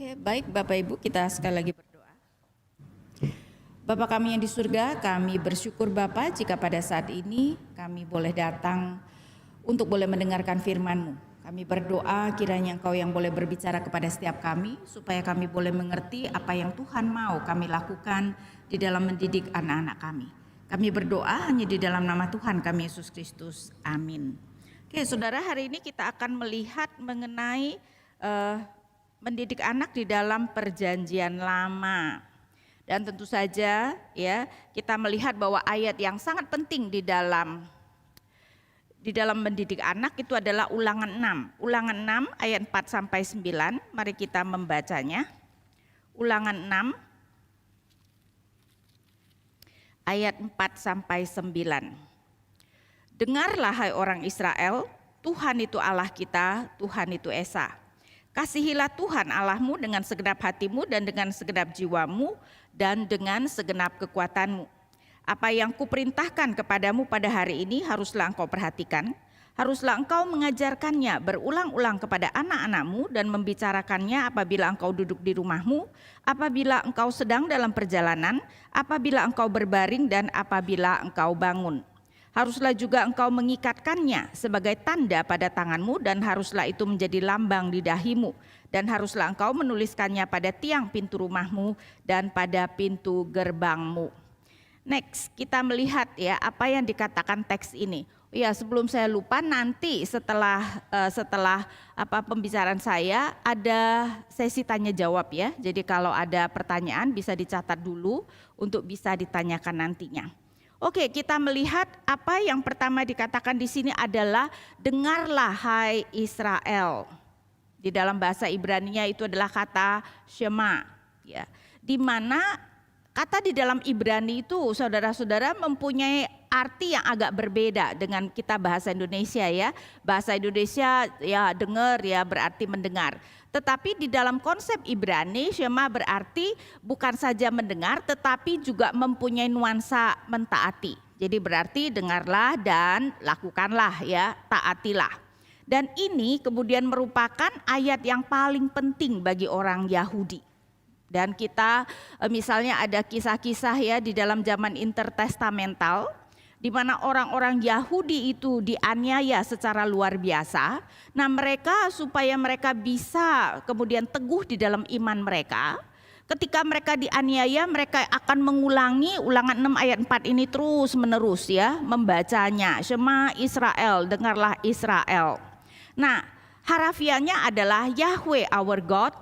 Oke, baik Bapak Ibu, kita sekali lagi berdoa. Bapa kami yang di surga, kami bersyukur Bapa jika pada saat ini kami boleh datang untuk boleh mendengarkan firman-Mu. Kami berdoa kiranya Engkau yang boleh berbicara kepada setiap kami, supaya kami boleh mengerti apa yang Tuhan mau kami lakukan di dalam mendidik anak-anak kami. Kami berdoa hanya di dalam nama Tuhan kami Yesus Kristus. Amin. Oke, saudara, hari ini kita akan melihat mengenai mendidik anak di dalam perjanjian lama. Dan tentu saja ya, kita melihat bahwa ayat yang sangat penting di dalam mendidik anak itu adalah Ulangan 6. Ulangan 6 ayat 4 sampai 9. Mari kita membacanya. Ulangan 6 ayat 4 sampai 9. Dengarlah hai orang Israel, Tuhan itu Allah kita, Tuhan itu Esa. Kasihilah Tuhan Allahmu dengan segenap hatimu dan dengan segenap jiwamu dan dengan segenap kekuatanmu. Apa yang kuperintahkan kepadamu pada hari ini haruslah engkau perhatikan. Haruslah engkau mengajarkannya berulang-ulang kepada anak-anakmu dan membicarakannya apabila engkau duduk di rumahmu, apabila engkau sedang dalam perjalanan, apabila engkau berbaring dan apabila engkau bangun. Haruslah juga engkau mengikatkannya sebagai tanda pada tanganmu dan haruslah itu menjadi lambang di dahimu. Dan haruslah engkau menuliskannya pada tiang pintu rumahmu dan pada pintu gerbangmu. Next, kita melihat ya apa yang dikatakan teks ini. Ya, sebelum saya lupa, nanti setelah pembicaraan saya ada sesi tanya jawab ya. Jadi kalau ada pertanyaan bisa dicatat dulu untuk bisa ditanyakan nantinya. Oke, kita melihat apa yang pertama dikatakan di sini adalah dengarlah hai Israel. Di dalam bahasa Ibrani-nya itu adalah kata Shema, ya. Di mana kata di dalam Ibrani itu saudara-saudara mempunyai arti yang agak berbeda dengan kita bahasa Indonesia ya. Bahasa Indonesia ya dengar ya berarti mendengar. Tetapi di dalam konsep Ibrani, Shema berarti bukan saja mendengar tetapi juga mempunyai nuansa mentaati. Jadi berarti dengarlah dan lakukanlah ya, taatilah. Dan ini kemudian merupakan ayat yang paling penting bagi orang Yahudi. Dan kita misalnya ada kisah-kisah ya di dalam zaman intertestamental, di mana orang-orang Yahudi itu dianiaya secara luar biasa. Nah mereka supaya mereka bisa kemudian teguh di dalam iman mereka. Ketika mereka dianiaya mereka akan mengulangi Ulangan 6 ayat 4 ini terus menerus ya. Membacanya, Shema Israel, dengarlah Israel. Nah harafiahnya adalah Yahweh our God,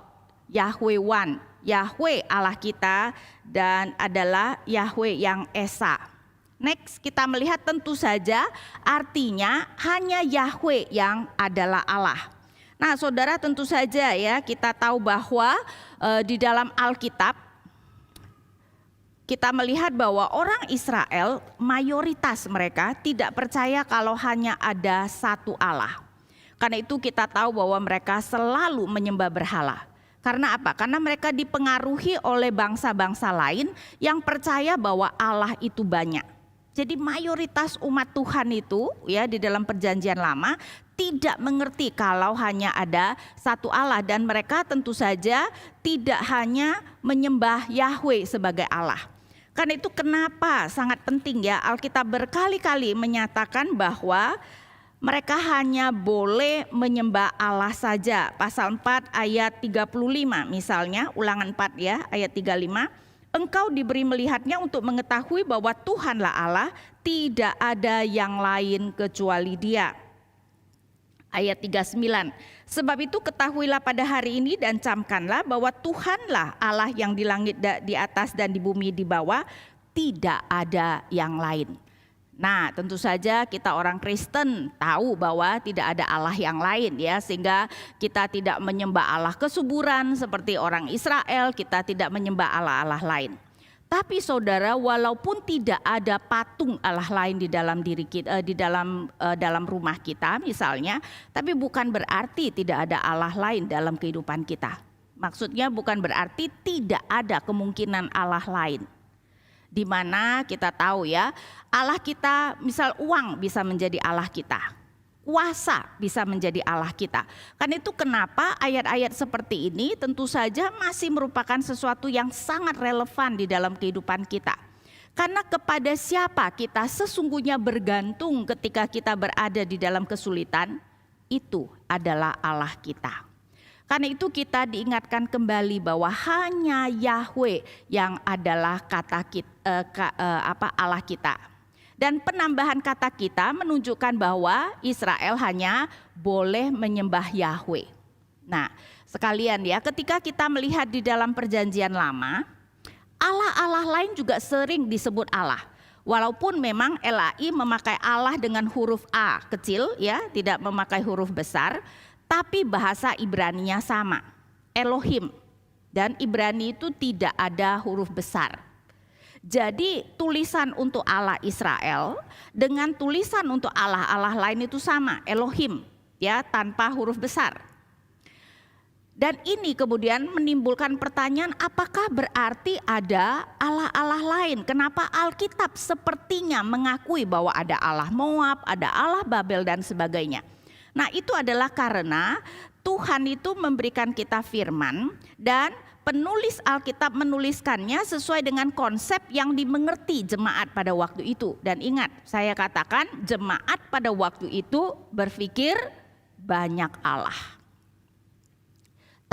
Yahweh One. Yahweh Allah kita dan adalah Yahweh yang Esa. Next kita melihat tentu saja artinya hanya Yahweh yang adalah Allah. Nah saudara tentu saja ya kita tahu bahwa di dalam Alkitab kita melihat bahwa orang Israel mayoritas mereka tidak percaya kalau hanya ada satu Allah. Karena itu kita tahu bahwa mereka selalu menyembah berhala. Karena apa? Karena mereka dipengaruhi oleh bangsa-bangsa lain yang percaya bahwa Allah itu banyak. Jadi mayoritas umat Tuhan itu ya di dalam perjanjian lama tidak mengerti kalau hanya ada satu Allah. Dan mereka tentu saja tidak hanya menyembah Yahweh sebagai Allah. Karena itu kenapa sangat penting ya Alkitab berkali-kali menyatakan bahwa mereka hanya boleh menyembah Allah saja. Pasal 4 ayat 35 misalnya, Ulangan 4 ya ayat 35. Engkau diberi melihatnya untuk mengetahui bahwa Tuhanlah Allah, tidak ada yang lain kecuali Dia. Ayat 39. Sebab itu ketahuilah pada hari ini dan camkanlah bahwa Tuhanlah Allah yang di langit di atas dan di bumi di bawah, tidak ada yang lain. Nah tentu saja kita orang Kristen tahu bahwa tidak ada Allah yang lain ya. Sehingga kita tidak menyembah Allah kesuburan seperti orang Israel. Kita tidak menyembah Allah-Allah lain. Tapi saudara walaupun tidak ada patung Allah lain di dalam diri kita, di dalam rumah kita misalnya. Tapi bukan berarti tidak ada Allah lain dalam kehidupan kita. Maksudnya bukan berarti tidak ada kemungkinan Allah lain. Di mana kita tahu ya Allah kita misal uang bisa menjadi Allah kita. kuasa bisa menjadi Allah kita. Karena itu kenapa ayat-ayat seperti ini tentu saja masih merupakan sesuatu yang sangat relevan di dalam kehidupan kita. Karena kepada siapa kita sesungguhnya bergantung ketika kita berada di dalam kesulitan, itu adalah Allah kita. Karena itu kita diingatkan kembali bahwa hanya Yahweh yang adalah Allah kita. Dan penambahan kata kita menunjukkan bahwa Israel hanya boleh menyembah Yahweh. Nah, sekalian ya, ketika kita melihat di dalam perjanjian lama, Allah-Allah lain juga sering disebut Allah. Walaupun memang LAI memakai Allah dengan huruf A kecil ya, tidak memakai huruf besar, tapi bahasa Ibrani-nya sama, Elohim. Dan Ibrani itu tidak ada huruf besar. Jadi tulisan untuk Allah Israel dengan tulisan untuk Allah-Allah lain itu sama, Elohim, ya, tanpa huruf besar. Dan ini kemudian menimbulkan pertanyaan, apakah berarti ada Allah-Allah lain? Kenapa Alkitab sepertinya mengakui bahwa ada Allah Moab, ada Allah Babel dan sebagainya? Nah, itu adalah karena Tuhan itu memberikan kita firman dan penulis Alkitab menuliskannya sesuai dengan konsep yang dimengerti jemaat pada waktu itu. Dan ingat, saya katakan jemaat pada waktu itu berpikir banyak Allah.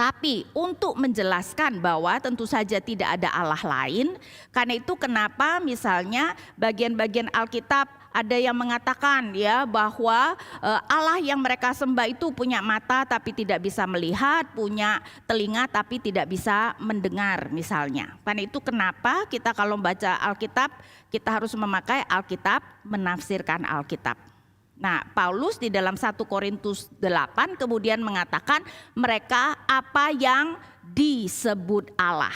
Tapi untuk menjelaskan bahwa tentu saja tidak ada Allah lain, karena itu kenapa misalnya bagian-bagian Alkitab ada yang mengatakan ya bahwa Allah yang mereka sembah itu punya mata tapi tidak bisa melihat, punya telinga tapi tidak bisa mendengar misalnya. Karena itu kenapa kita kalau baca Alkitab kita harus memakai Alkitab, menafsirkan Alkitab. Nah, Paulus di dalam 1 Korintus 8 kemudian mengatakan mereka apa yang disebut Allah.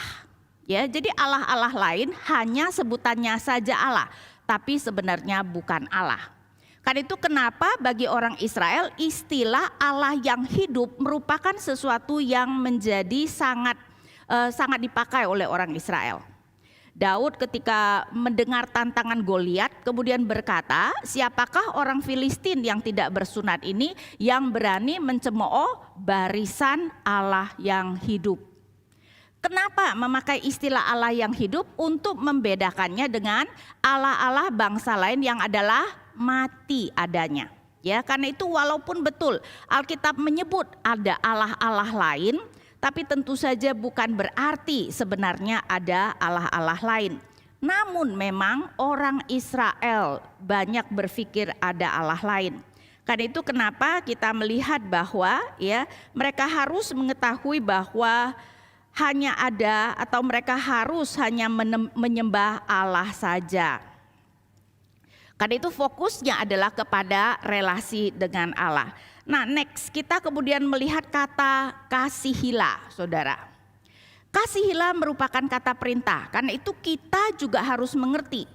Ya, jadi Allah-Allah lain hanya sebutannya saja Allah, tapi sebenarnya bukan Allah. Karena itu kenapa bagi orang Israel istilah Allah yang hidup merupakan sesuatu yang menjadi sangat dipakai oleh orang Israel. Daud ketika mendengar tantangan Goliat kemudian berkata, siapakah orang Filistin yang tidak bersunat ini yang berani mencemooh barisan Allah yang hidup? Kenapa memakai istilah Allah yang hidup? Untuk membedakannya dengan Allah-Allah bangsa lain yang adalah mati adanya. Ya, karena itu walaupun betul Alkitab menyebut ada Allah-Allah lain, tapi tentu saja bukan berarti sebenarnya ada Allah-Allah lain. Namun memang orang Israel banyak berpikir ada Allah lain. Karena itu kenapa kita melihat bahwa ya mereka harus mengetahui bahwa hanya ada atau mereka harus hanya menyembah Allah saja. Karena itu fokusnya adalah kepada relasi dengan Allah. Nah, next kita kemudian melihat kata kasihilah, saudara. Kasihilah merupakan kata perintah, karena itu kita juga harus mengerti.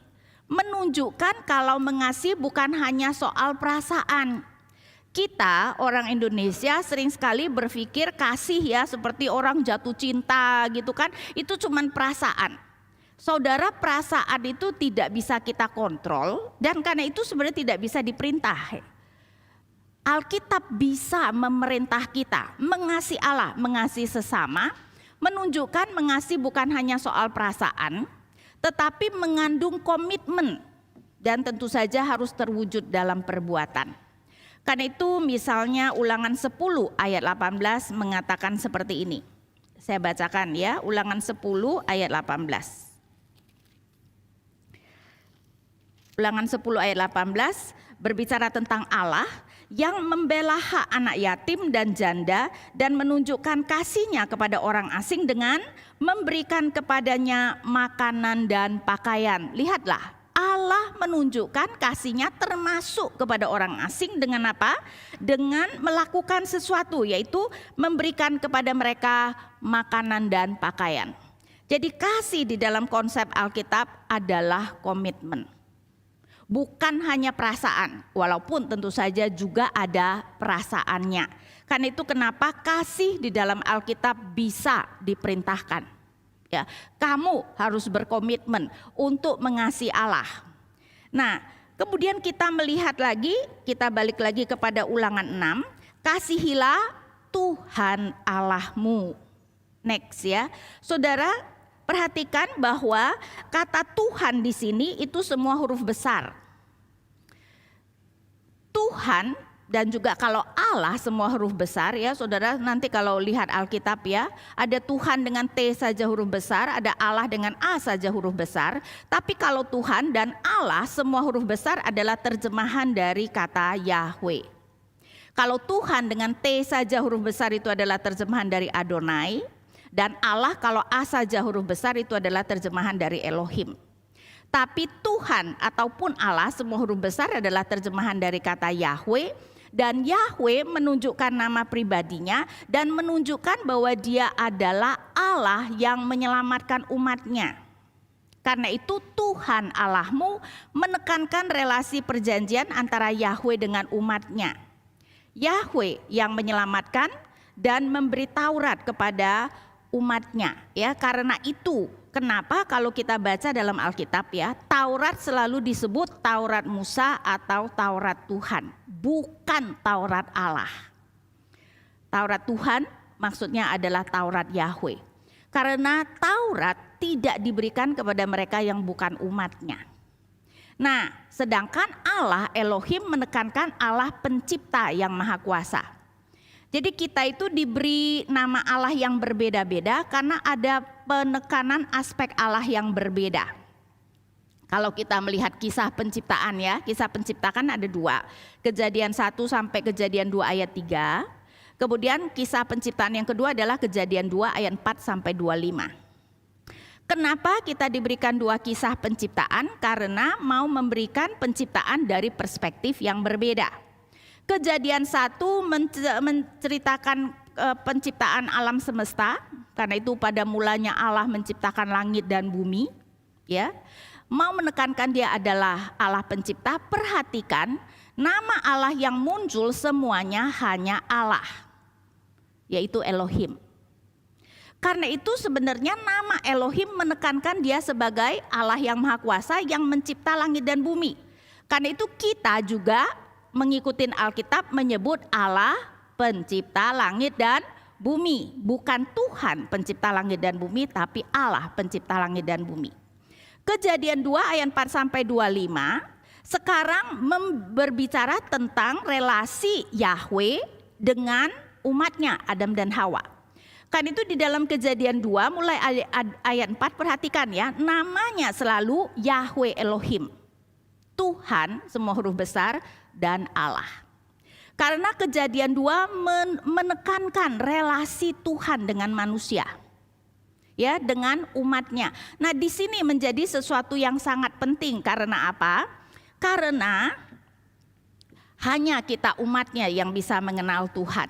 Menunjukkan kalau mengasihi bukan hanya soal perasaan. Kita orang Indonesia sering sekali berpikir kasih ya seperti orang jatuh cinta gitu kan, itu cuman perasaan. Saudara, perasaan itu tidak bisa kita kontrol dan karena itu sebenarnya tidak bisa diperintah. Alkitab bisa memerintah kita mengasihi Allah, mengasihi sesama, menunjukkan mengasihi bukan hanya soal perasaan, tetapi mengandung komitmen dan tentu saja harus terwujud dalam perbuatan. Karena itu misalnya Ulangan 10 ayat 18 mengatakan seperti ini. Saya bacakan ya, Ulangan 10 ayat 18. Ulangan 10 ayat 18 berbicara tentang Allah yang membela hak anak yatim dan janda dan menunjukkan kasihnya kepada orang asing dengan memberikan kepadanya makanan dan pakaian. Lihatlah, Allah menunjukkan kasihnya termasuk kepada orang asing dengan apa? Dengan melakukan sesuatu, yaitu memberikan kepada mereka makanan dan pakaian. Jadi kasih di dalam konsep Alkitab adalah komitmen. Bukan hanya perasaan, walaupun tentu saja juga ada perasaannya. Karena itu kenapa kasih di dalam Alkitab bisa diperintahkan. Ya, kamu harus berkomitmen untuk mengasihi Allah. Nah, Kemudian kita melihat lagi, kita balik lagi kepada Ulangan 6, kasihilah Tuhan Allahmu. Next ya. Saudara, perhatikan bahwa kata Tuhan di sini itu semua huruf besar. Tuhan dan juga kalau Allah semua huruf besar ya saudara, nanti kalau lihat Alkitab ya, ada Tuhan dengan T saja huruf besar, ada Allah dengan A saja huruf besar. Tapi kalau Tuhan dan Allah semua huruf besar adalah terjemahan dari kata Yahweh. Kalau Tuhan dengan T saja huruf besar itu adalah terjemahan dari Adonai, dan Allah kalau A saja huruf besar itu adalah terjemahan dari Elohim. Tapi Tuhan ataupun Allah semua huruf besar adalah terjemahan dari kata Yahweh, dan Yahweh menunjukkan nama pribadinya dan menunjukkan bahwa dia adalah Allah yang menyelamatkan umatnya. Karena itu Tuhan Allahmu menekankan relasi perjanjian antara Yahweh dengan umatnya. Yahweh yang menyelamatkan dan memberi Taurat kepada umatnya ya. Karena itu kenapa kalau kita baca dalam Alkitab ya, Taurat selalu disebut Taurat Musa atau Taurat Tuhan, bukan Taurat Allah. Taurat Tuhan maksudnya adalah Taurat Yahweh. Karena Taurat tidak diberikan kepada mereka yang bukan umatnya. Nah, sedangkan Allah Elohim menekankan Allah pencipta yang maha kuasa. Jadi kita itu diberi nama Allah yang berbeda-beda karena ada penekanan aspek Allah yang berbeda. Kalau kita melihat kisah penciptaan ya, kisah penciptaan ada 2. Kejadian 1 sampai Kejadian 2 ayat 3. Kemudian kisah penciptaan yang kedua adalah Kejadian 2 ayat 4 sampai 25. Kenapa kita diberikan 2 kisah penciptaan? Karena mau memberikan penciptaan dari perspektif yang berbeda. Kejadian 1 menceritakan penciptaan alam semesta, karena itu pada mulanya Allah menciptakan langit dan bumi, ya. Mau menekankan dia adalah Allah pencipta. Perhatikan nama Allah yang muncul semuanya hanya Allah, yaitu Elohim. Karena itu sebenarnya nama Elohim menekankan dia sebagai Allah yang maha kuasa yang mencipta langit dan bumi. Karena itu kita juga mengikuti Alkitab menyebut Allah pencipta langit dan bumi. Bukan Tuhan pencipta langit dan bumi, tapi Allah pencipta langit dan bumi. Kejadian 2 ayat 4 sampai 25 sekarang berbicara tentang relasi Yahweh dengan umatnya Adam dan Hawa. Kan itu di dalam Kejadian 2 mulai ayat 4 perhatikan ya, namanya selalu Yahweh Elohim. Tuhan semua huruf besar dan Allah. Karena Kejadian 2 menekankan relasi Tuhan dengan manusia. Ya, dengan umatnya. Nah, di sini menjadi sesuatu yang sangat penting karena apa? Karena hanya kita umatnya yang bisa mengenal Tuhan.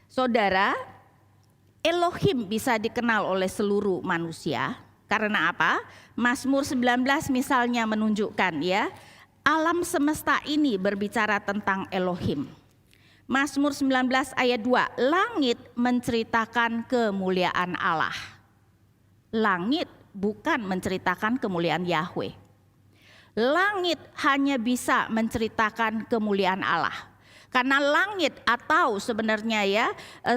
Saudara, Elohim bisa dikenal oleh seluruh manusia. Karena apa? Mazmur 19 misalnya menunjukkan ya, alam semesta ini berbicara tentang Elohim. Mazmur 19 ayat 2, langit menceritakan kemuliaan Allah. Langit bukan menceritakan kemuliaan Yahweh. Langit hanya bisa menceritakan kemuliaan Allah. Karena langit atau sebenarnya ya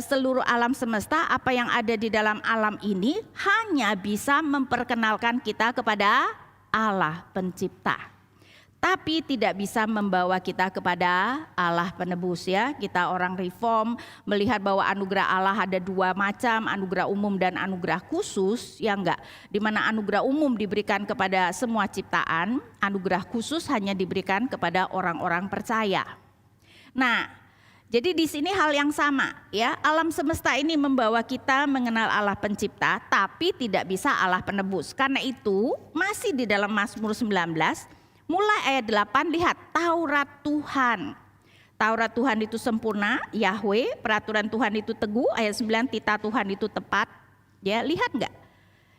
seluruh alam semesta, apa yang ada di dalam alam ini hanya bisa memperkenalkan kita kepada Allah pencipta. Tapi tidak bisa membawa kita kepada Allah penebus ya. Kita orang Reform melihat bahwa anugerah Allah ada 2 macam, anugerah umum dan anugerah khusus, ya enggak. Di mana anugerah umum diberikan kepada semua ciptaan, anugerah khusus hanya diberikan kepada orang-orang percaya. Nah, jadi di sini hal yang sama ya, alam semesta ini membawa kita mengenal Allah pencipta, tapi tidak bisa Allah penebus. Karena itu masih di dalam Mazmur 19, mulai ayat 8 lihat Taurat Tuhan. Taurat Tuhan itu sempurna, Yahweh, peraturan Tuhan itu teguh, ayat 9 titah Tuhan itu tepat. Ya, lihat enggak?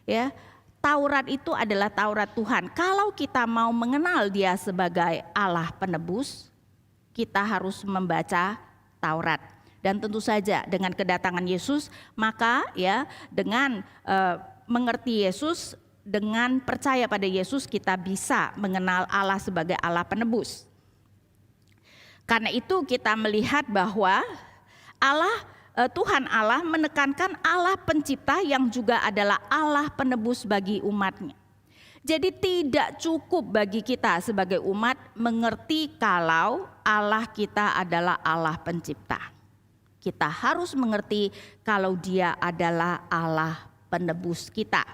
Ya, Taurat itu adalah Taurat Tuhan. Kalau kita mau mengenal dia sebagai Allah penebus, kita harus membaca Taurat. Dan tentu saja dengan kedatangan Yesus, maka ya dengan mengerti Yesus, dengan percaya pada Yesus kita bisa mengenal Allah sebagai Allah penebus. Karena itu kita melihat bahwa Tuhan Allah menekankan Allah pencipta yang juga adalah Allah penebus bagi umatnya. Jadi tidak cukup bagi kita sebagai umat mengerti kalau Allah kita adalah Allah pencipta. Kita harus mengerti kalau Dia adalah Allah penebus kita.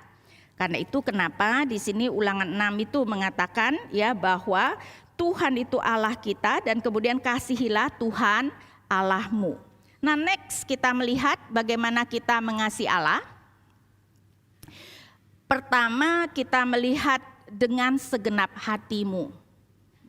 Karena itu kenapa di sini Ulangan 6 itu mengatakan ya bahwa Tuhan itu Allah kita dan kemudian kasihilah Tuhan Allahmu. Nah, next kita melihat bagaimana kita mengasihi Allah. Pertama, kita melihat dengan segenap hatimu.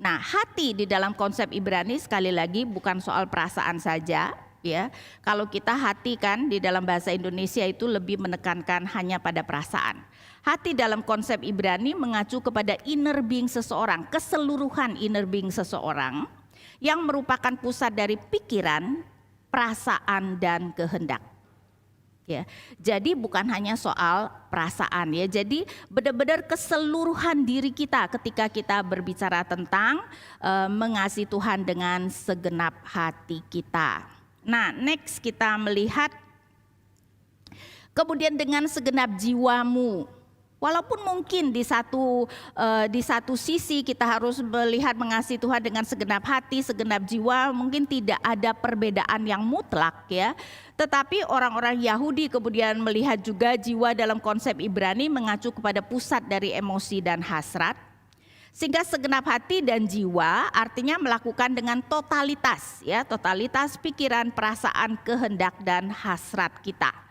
Nah, hati di dalam konsep Ibrani sekali lagi bukan soal perasaan saja, ya. Kalau kita hati kan di dalam bahasa Indonesia itu lebih menekankan hanya pada perasaan. Hati dalam konsep Ibrani mengacu kepada inner being seseorang, keseluruhan inner being seseorang yang merupakan pusat dari pikiran, perasaan dan kehendak. Ya, jadi bukan hanya soal perasaan ya. Jadi benar-benar keseluruhan diri kita ketika kita berbicara tentang mengasihi Tuhan dengan segenap hati kita. Nah, next kita melihat kemudian dengan segenap jiwamu. Walaupun mungkin di satu sisi kita harus melihat mengasihi Tuhan dengan segenap hati, segenap jiwa, mungkin tidak ada perbedaan yang mutlak ya. Tetapi orang-orang Yahudi kemudian melihat juga jiwa dalam konsep Ibrani mengacu kepada pusat dari emosi dan hasrat. Sehingga segenap hati dan jiwa artinya melakukan dengan totalitas ya, totalitas pikiran, perasaan, kehendak dan hasrat kita.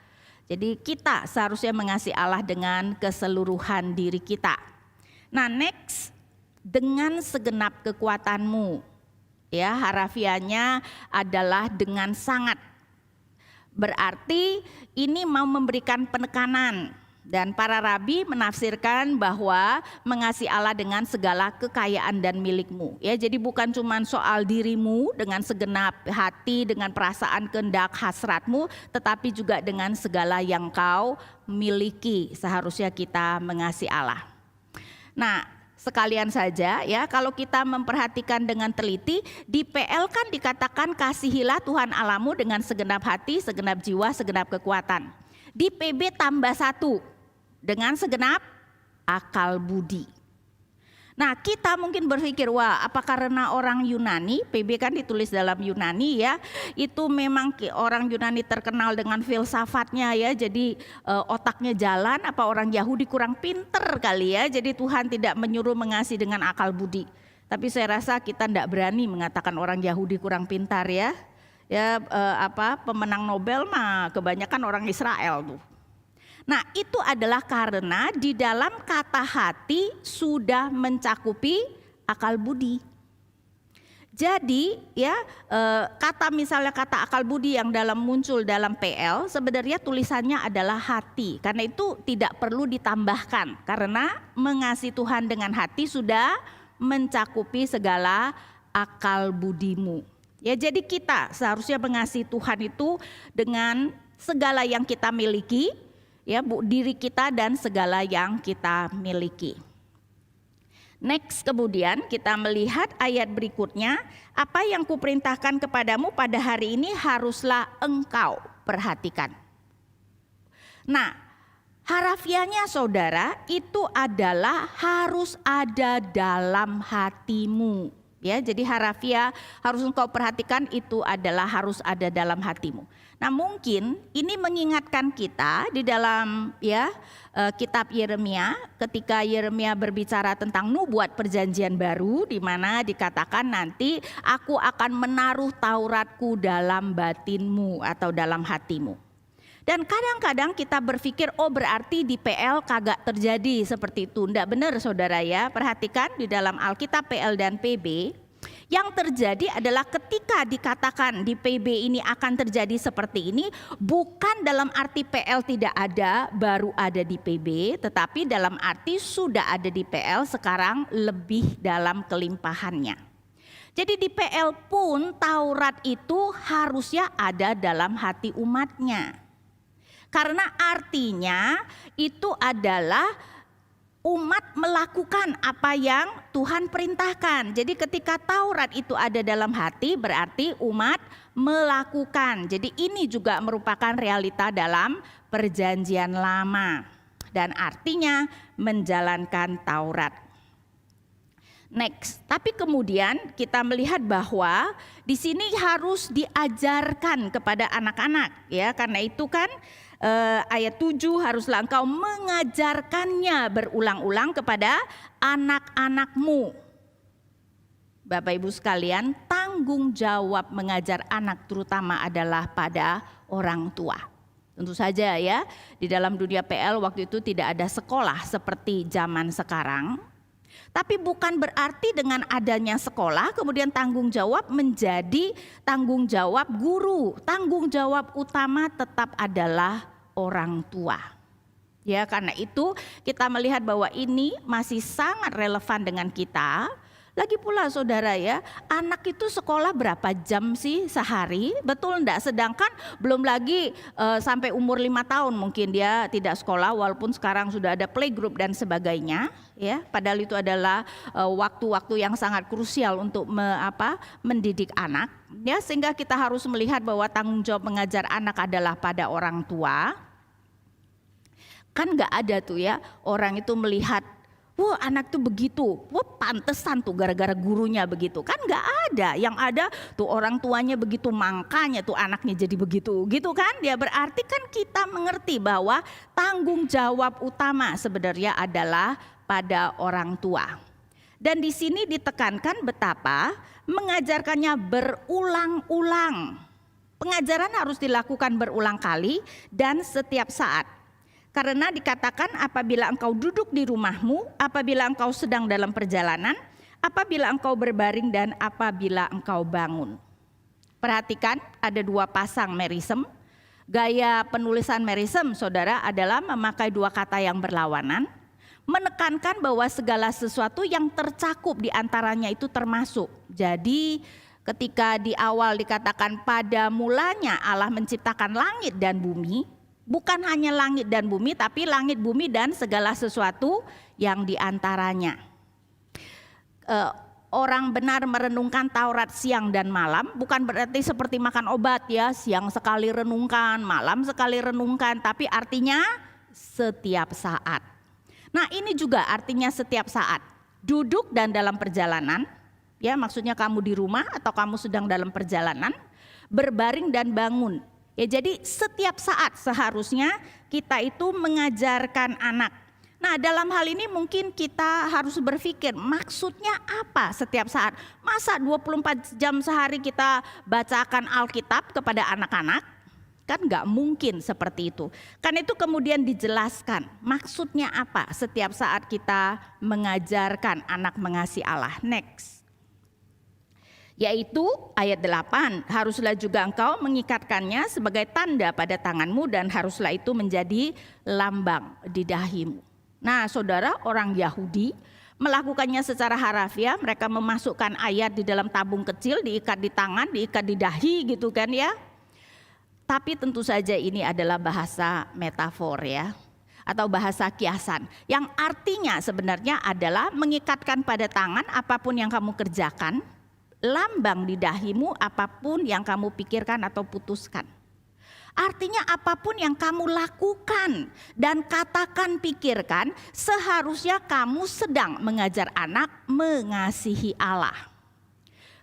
Jadi kita seharusnya mengasihi Allah dengan keseluruhan diri kita. Nah, next, dengan segenap kekuatanmu. Ya, harafianya adalah dengan sangat. Berarti ini mau memberikan penekanan. Dan para rabi menafsirkan bahwa mengasihi Allah dengan segala kekayaan dan milikmu. Ya, jadi bukan cuma soal dirimu dengan segenap hati, dengan perasaan, kehendak, hasratmu, tetapi juga dengan segala yang kau miliki. Seharusnya kita mengasihi Allah. Nah, sekalian saja ya, kalau kita memperhatikan dengan teliti, di PL kan dikatakan kasihilah Tuhan Allahmu dengan segenap hati, segenap jiwa, segenap kekuatan. Di PB tambah 1. Dengan segenap akal budi. Nah, kita mungkin berpikir, wah apa karena orang Yunani, PB kan ditulis dalam Yunani ya, itu memang orang Yunani terkenal dengan filsafatnya ya, jadi otaknya jalan, apa orang Yahudi kurang pinter kali ya, jadi Tuhan tidak menyuruh mengasihi dengan akal budi. Tapi saya rasa kita tidak berani mengatakan orang Yahudi kurang pintar ya. Ya pemenang Nobel mah kebanyakan orang Israel tuh. Nah, itu adalah karena di dalam kata hati sudah mencakupi akal budi. Jadi ya misalnya kata akal budi yang muncul dalam PL sebenarnya tulisannya adalah hati. Karena itu tidak perlu ditambahkan karena mengasihi Tuhan dengan hati sudah mencakupi segala akal budimu. Ya, jadi kita seharusnya mengasihi Tuhan itu dengan segala yang kita miliki. Ya, diri kita dan segala yang kita miliki. Next, kemudian kita melihat ayat berikutnya, apa yang kuperintahkan kepadamu pada hari ini haruslah engkau perhatikan. Nah, harafianya saudara itu adalah harus ada dalam hatimu. Ya, jadi harafiah harus engkau perhatikan itu adalah harus ada dalam hatimu. Nah, mungkin ini mengingatkan kita di dalam kitab Yeremia ketika Yeremia berbicara tentang nubuat perjanjian baru di mana dikatakan nanti aku akan menaruh Tauratku dalam batinmu atau dalam hatimu. Dan kadang-kadang kita berpikir berarti di PL kagak terjadi seperti itu. Enggak benar saudara ya. Perhatikan di dalam Alkitab PL dan PB. Yang terjadi adalah ketika dikatakan di PB ini akan terjadi seperti ini. Bukan dalam arti PL tidak ada baru ada di PB. Tetapi dalam arti sudah ada di PL sekarang lebih dalam kelimpahannya. Jadi di PL pun Taurat itu harusnya ada dalam hati umatnya. Karena artinya itu adalah umat melakukan apa yang Tuhan perintahkan. Jadi ketika Taurat itu ada dalam hati, berarti umat melakukan. Jadi ini juga merupakan realita dalam Perjanjian Lama dan artinya menjalankan Taurat. Next, tapi kemudian kita melihat bahwa di sini harus diajarkan kepada anak-anak, ya, karena itu kan ayat 7, haruslah engkau mengajarkannya berulang-ulang kepada anak-anakmu. Bapak Ibu sekalian, tanggung jawab mengajar anak terutama adalah pada orang tua. Tentu saja ya, di dalam dunia PL waktu itu tidak ada sekolah seperti zaman sekarang. Tapi bukan berarti dengan adanya sekolah kemudian tanggung jawab menjadi tanggung jawab guru. Tanggung jawab utama tetap adalah orang tua. Ya, karena itu kita melihat bahwa ini masih sangat relevan dengan kita. Lagi pula saudara ya, anak itu sekolah berapa jam sih sehari? Betul enggak? Sedangkan belum lagi sampai umur 5 tahun mungkin dia tidak sekolah walaupun sekarang sudah ada playgroup dan sebagainya. Ya, padahal itu adalah waktu-waktu yang sangat krusial untuk mendidik anak. Ya, sehingga kita harus melihat bahwa tanggung jawab mengajar anak adalah pada orang tua. Kan enggak ada tuh ya orang itu melihat, wah anak tuh begitu, wah pantesan tuh gara-gara gurunya begitu. Kan gak ada, yang ada tuh orang tuanya begitu makanya tuh anaknya jadi begitu, gitu kan. Ya berarti kan kita mengerti bahwa tanggung jawab utama sebenarnya adalah pada orang tua. Dan di sini ditekankan betapa mengajarkannya berulang-ulang. Pengajaran harus dilakukan berulang kali dan setiap saat. Karena dikatakan apabila engkau duduk di rumahmu, apabila engkau sedang dalam perjalanan, apabila engkau berbaring dan apabila engkau bangun. Perhatikan ada 2 pasang merisem. Gaya penulisan merisem saudara adalah memakai 2 kata yang berlawanan. Menekankan bahwa segala sesuatu yang tercakup di antaranya itu termasuk. Jadi ketika di awal dikatakan pada mulanya Allah menciptakan langit dan bumi, bukan hanya langit dan bumi, tapi langit, bumi, dan segala sesuatu yang diantaranya. Orang benar merenungkan Taurat siang dan malam, bukan berarti seperti makan obat ya, siang sekali renungkan, malam sekali renungkan, tapi artinya setiap saat. Nah ini juga artinya setiap saat, duduk dan dalam perjalanan, ya maksudnya kamu di rumah atau kamu sedang dalam perjalanan, berbaring dan bangun. Ya, jadi setiap saat seharusnya kita itu mengajarkan anak. Nah dalam hal ini mungkin kita harus berpikir maksudnya apa setiap saat. Masa 24 jam sehari kita bacakan Alkitab kepada anak-anak? Kan gak mungkin seperti itu. Karena itu kemudian dijelaskan maksudnya apa setiap saat kita mengajarkan anak mengasihi Allah. Next. Yaitu ayat 8, haruslah juga engkau mengikatkannya sebagai tanda pada tanganmu dan haruslah itu menjadi lambang di dahimu. Nah saudara, orang Yahudi melakukannya secara harafiah, mereka memasukkan ayat di dalam tabung kecil, diikat di tangan, diikat di dahi gitu kan ya. Tapi tentu saja ini adalah bahasa metafor ya, atau bahasa kiasan. Yang artinya sebenarnya adalah mengikatkan pada tangan apapun yang kamu kerjakan, lambang di dahimu apapun yang kamu pikirkan atau putuskan. Artinya apapun yang kamu lakukan dan katakan, pikirkan, seharusnya kamu sedang mengajar anak mengasihi Allah.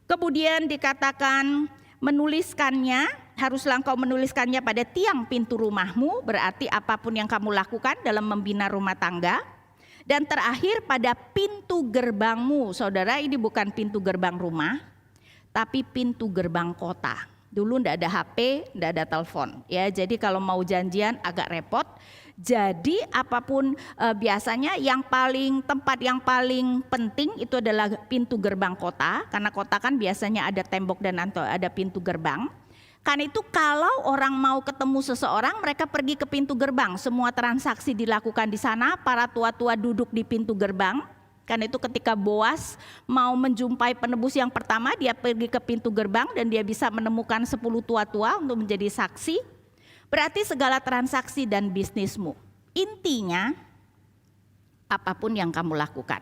Kemudian dikatakan menuliskannya, haruslah engkau menuliskannya pada tiang pintu rumahmu, berarti apapun yang kamu lakukan dalam membina rumah tangga. Dan terakhir pada pintu gerbangmu, saudara, ini bukan pintu gerbang rumah, tapi pintu gerbang kota. Dulu ndak ada HP, ndak ada telepon. Ya, jadi kalau mau janjian agak repot. Jadi apapun biasanya tempat yang paling penting itu adalah pintu gerbang kota, karena kota kan biasanya ada tembok dan ada pintu gerbang. Karena itu kalau orang mau ketemu seseorang, mereka pergi ke pintu gerbang. Semua transaksi dilakukan di sana, para tua-tua duduk di pintu gerbang. Karena itu ketika Boas mau menjumpai penebus yang pertama, dia pergi ke pintu gerbang dan dia bisa menemukan 10 tua-tua untuk menjadi saksi. Berarti segala transaksi dan bisnismu. Intinya apapun yang kamu lakukan.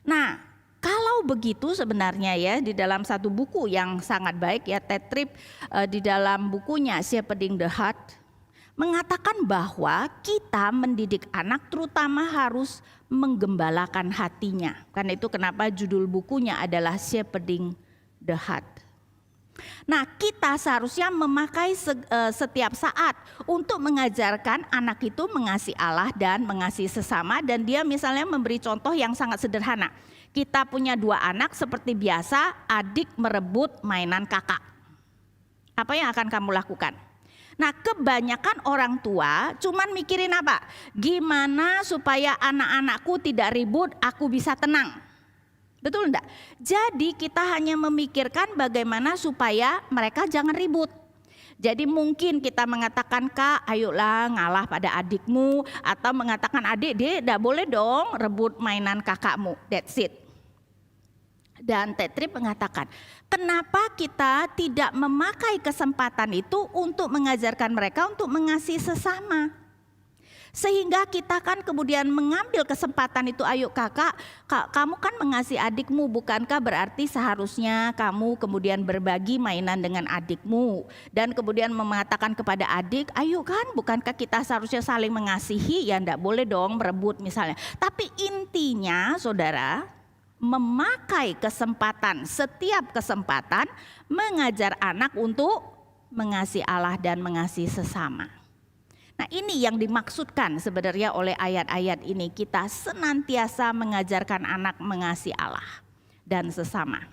Nah, kalau begitu sebenarnya ya di dalam satu buku yang sangat baik ya, Ted Tripp di dalam bukunya Shepherding the Heart mengatakan bahwa kita mendidik anak terutama harus menggembalakan hatinya. Karena itu kenapa judul bukunya adalah Shepherding the Heart. Nah, kita seharusnya memakai setiap saat untuk mengajarkan anak itu mengasihi Allah dan mengasihi sesama, dan dia misalnya memberi contoh yang sangat sederhana. Kita punya 2 anak seperti biasa, adik merebut mainan kakak. Apa yang akan kamu lakukan? Nah, kebanyakan orang tua cuman mikirin apa? Gimana supaya anak-anakku tidak ribut, aku bisa tenang. Betul enggak? Jadi kita hanya memikirkan bagaimana supaya mereka jangan ribut. Jadi mungkin kita mengatakan, Kak ayolah ngalah pada adikmu. Atau mengatakan, adik tidak boleh dong rebut mainan kakakmu. That's it. Dan Ted Tripp mengatakan, kenapa kita tidak memakai kesempatan itu untuk mengajarkan mereka untuk mengasihi sesama. Sehingga kita kan kemudian mengambil kesempatan itu, ayo kakak, kamu kan mengasihi adikmu, bukankah berarti seharusnya kamu kemudian berbagi mainan dengan adikmu. Dan kemudian mengatakan kepada adik, ayo kan bukankah kita seharusnya saling mengasihi, ya enggak boleh dong merebut misalnya. Tapi intinya saudara, memakai kesempatan, setiap kesempatan mengajar anak untuk mengasihi Allah dan mengasihi sesama. Nah, ini yang dimaksudkan sebenarnya oleh ayat-ayat ini. Kita senantiasa mengajarkan anak mengasihi Allah dan sesama.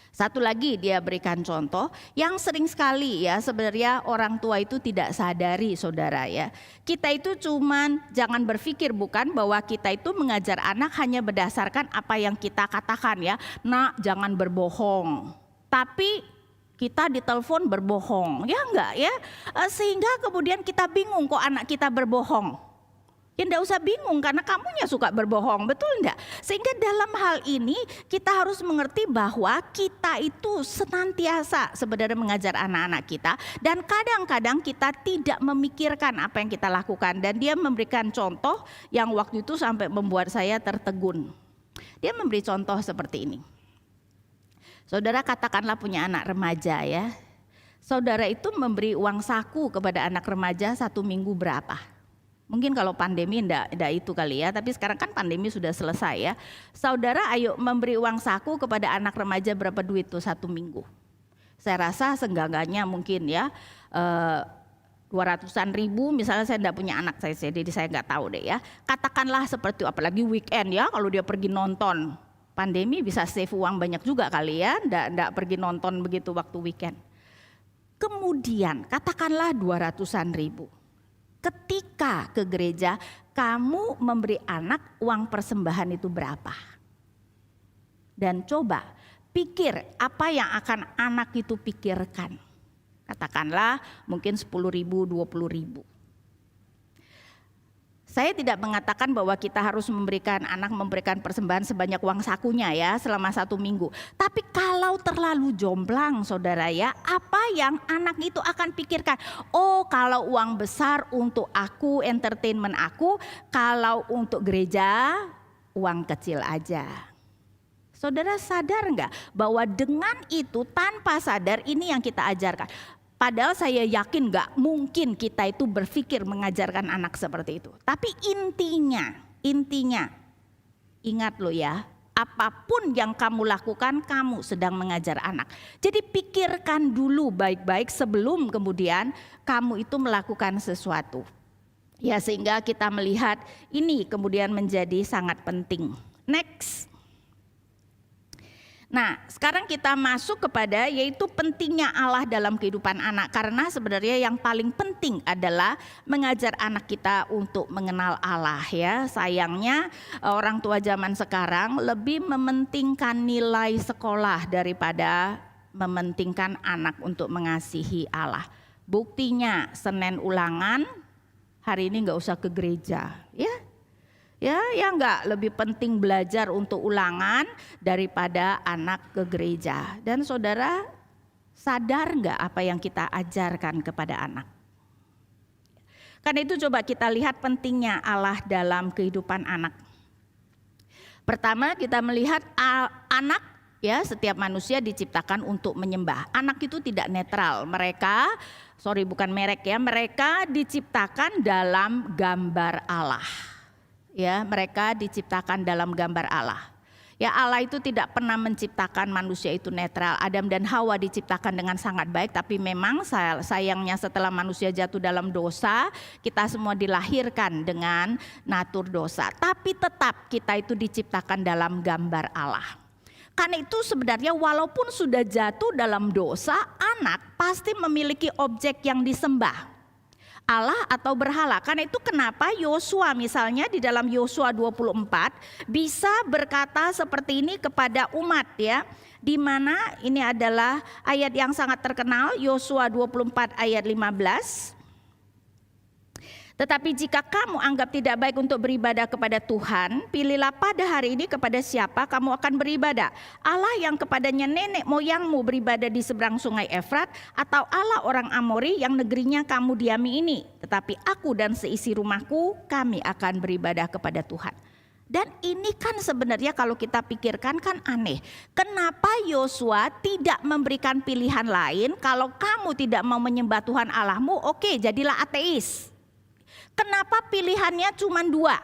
Satu lagi dia berikan contoh yang sering sekali ya sebenarnya orang tua itu tidak sadari saudara ya. Kita itu cuman jangan berpikir bukan bahwa kita itu mengajar anak hanya berdasarkan apa yang kita katakan ya. Nak jangan berbohong. Tapi kita ditelepon berbohong, ya enggak ya? Sehingga kemudian kita bingung kok anak kita berbohong. Ya enggak usah bingung karena kamunya suka berbohong, betul enggak? Sehingga dalam hal ini kita harus mengerti bahwa kita itu senantiasa sebenarnya mengajar anak-anak kita. Dan kadang-kadang kita tidak memikirkan apa yang kita lakukan. Dan dia memberikan contoh yang waktu itu sampai membuat saya tertegun. Dia memberi contoh seperti ini. Saudara katakanlah punya anak remaja ya. Saudara itu memberi uang saku kepada anak remaja 1 minggu berapa? Mungkin kalau pandemi enggak itu kali ya, tapi sekarang kan pandemi sudah selesai ya. Saudara ayo memberi uang saku kepada anak remaja berapa duit tuh 1 minggu? Saya rasa seenggak-enggaknya mungkin ya 200-an ribu, misalnya saya enggak punya anak jadi saya enggak tahu deh ya. Katakanlah seperti itu, apalagi weekend ya kalau dia pergi nonton. Pandemi bisa save uang banyak juga kali ya, enggak pergi nonton begitu waktu weekend. Kemudian katakanlah 200-an ribu. Ketika ke gereja, kamu memberi anak uang persembahan itu berapa? Dan coba pikir apa yang akan anak itu pikirkan. Katakanlah mungkin 10 ribu, 20 ribu. Saya tidak mengatakan bahwa kita harus memberikan persembahan sebanyak uang sakunya ya selama 1 minggu. Tapi kalau terlalu jomplang saudara ya, apa yang anak itu akan pikirkan? Oh kalau uang besar untuk aku, entertainment aku, kalau untuk gereja uang kecil aja. Saudara sadar enggak bahwa dengan itu tanpa sadar ini yang kita ajarkan. Padahal saya yakin gak mungkin kita itu berpikir mengajarkan anak seperti itu. Tapi intinya ingat lo ya, apapun yang kamu lakukan kamu sedang mengajar anak. Jadi pikirkan dulu baik-baik sebelum kemudian kamu itu melakukan sesuatu. Ya sehingga kita melihat ini kemudian menjadi sangat penting. Next. Nah sekarang kita masuk kepada yaitu pentingnya Allah dalam kehidupan anak. Karena sebenarnya yang paling penting adalah mengajar anak kita untuk mengenal Allah ya. Sayangnya orang tua zaman sekarang lebih mementingkan nilai sekolah daripada mementingkan anak untuk mengasihi Allah. Buktinya Senin ulangan hari ini gak usah ke gereja ya. Ya enggak, lebih penting belajar untuk ulangan daripada anak ke gereja. Dan saudara sadar enggak apa yang kita ajarkan kepada anak? Karena itu coba kita lihat pentingnya Allah dalam kehidupan anak. Pertama kita melihat anak, ya, setiap manusia diciptakan untuk menyembah. Anak itu tidak netral. Mereka diciptakan dalam gambar Allah. Ya, mereka diciptakan dalam gambar Allah. Ya, Allah itu tidak pernah menciptakan manusia itu netral. Adam dan Hawa diciptakan dengan sangat baik, tapi memang sayangnya setelah manusia jatuh dalam dosa, kita semua dilahirkan dengan natur dosa. Tapi tetap kita itu diciptakan dalam gambar Allah. Karena itu sebenarnya walaupun sudah jatuh dalam dosa, anak pasti memiliki objek yang disembah. Allah atau berhala. Karena itu kenapa Yosua misalnya di dalam Yosua 24 bisa berkata seperti ini kepada umat, ya. Di mana ini adalah ayat yang sangat terkenal, Yosua 24 ayat 15. Tetapi jika kamu anggap tidak baik untuk beribadah kepada Tuhan, pilihlah pada hari ini kepada siapa kamu akan beribadah. Allah yang kepadanya nenek moyangmu beribadah di seberang sungai Efrat, atau Allah orang Amori yang negerinya kamu diami ini. Tetapi aku dan seisi rumahku, kami akan beribadah kepada Tuhan. Dan ini kan sebenarnya kalau kita pikirkan kan aneh. Kenapa Yosua tidak memberikan pilihan lain? Kalau kamu tidak mau menyembah Tuhan Allahmu, oke, jadilah ateis. Kenapa pilihannya cuma dua?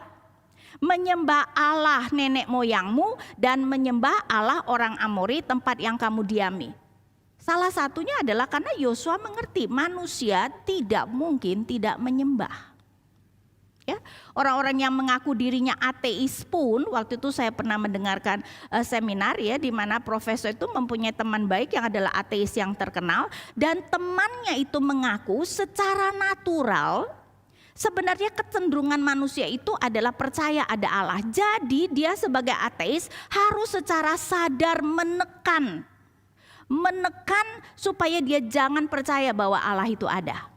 Menyembah Allah nenek moyangmu dan menyembah Allah orang Amori tempat yang kamu diami. Salah satunya adalah karena Yosua mengerti manusia tidak mungkin tidak menyembah. Ya, orang-orang yang mengaku dirinya ateis pun, waktu itu saya pernah mendengarkan seminar, ya, di mana profesor itu mempunyai teman baik yang adalah ateis yang terkenal, dan temannya itu mengaku secara natural sebenarnya kecenderungan manusia itu adalah percaya ada Allah. Jadi dia sebagai ateis harus secara sadar menekan supaya dia jangan percaya bahwa Allah itu ada.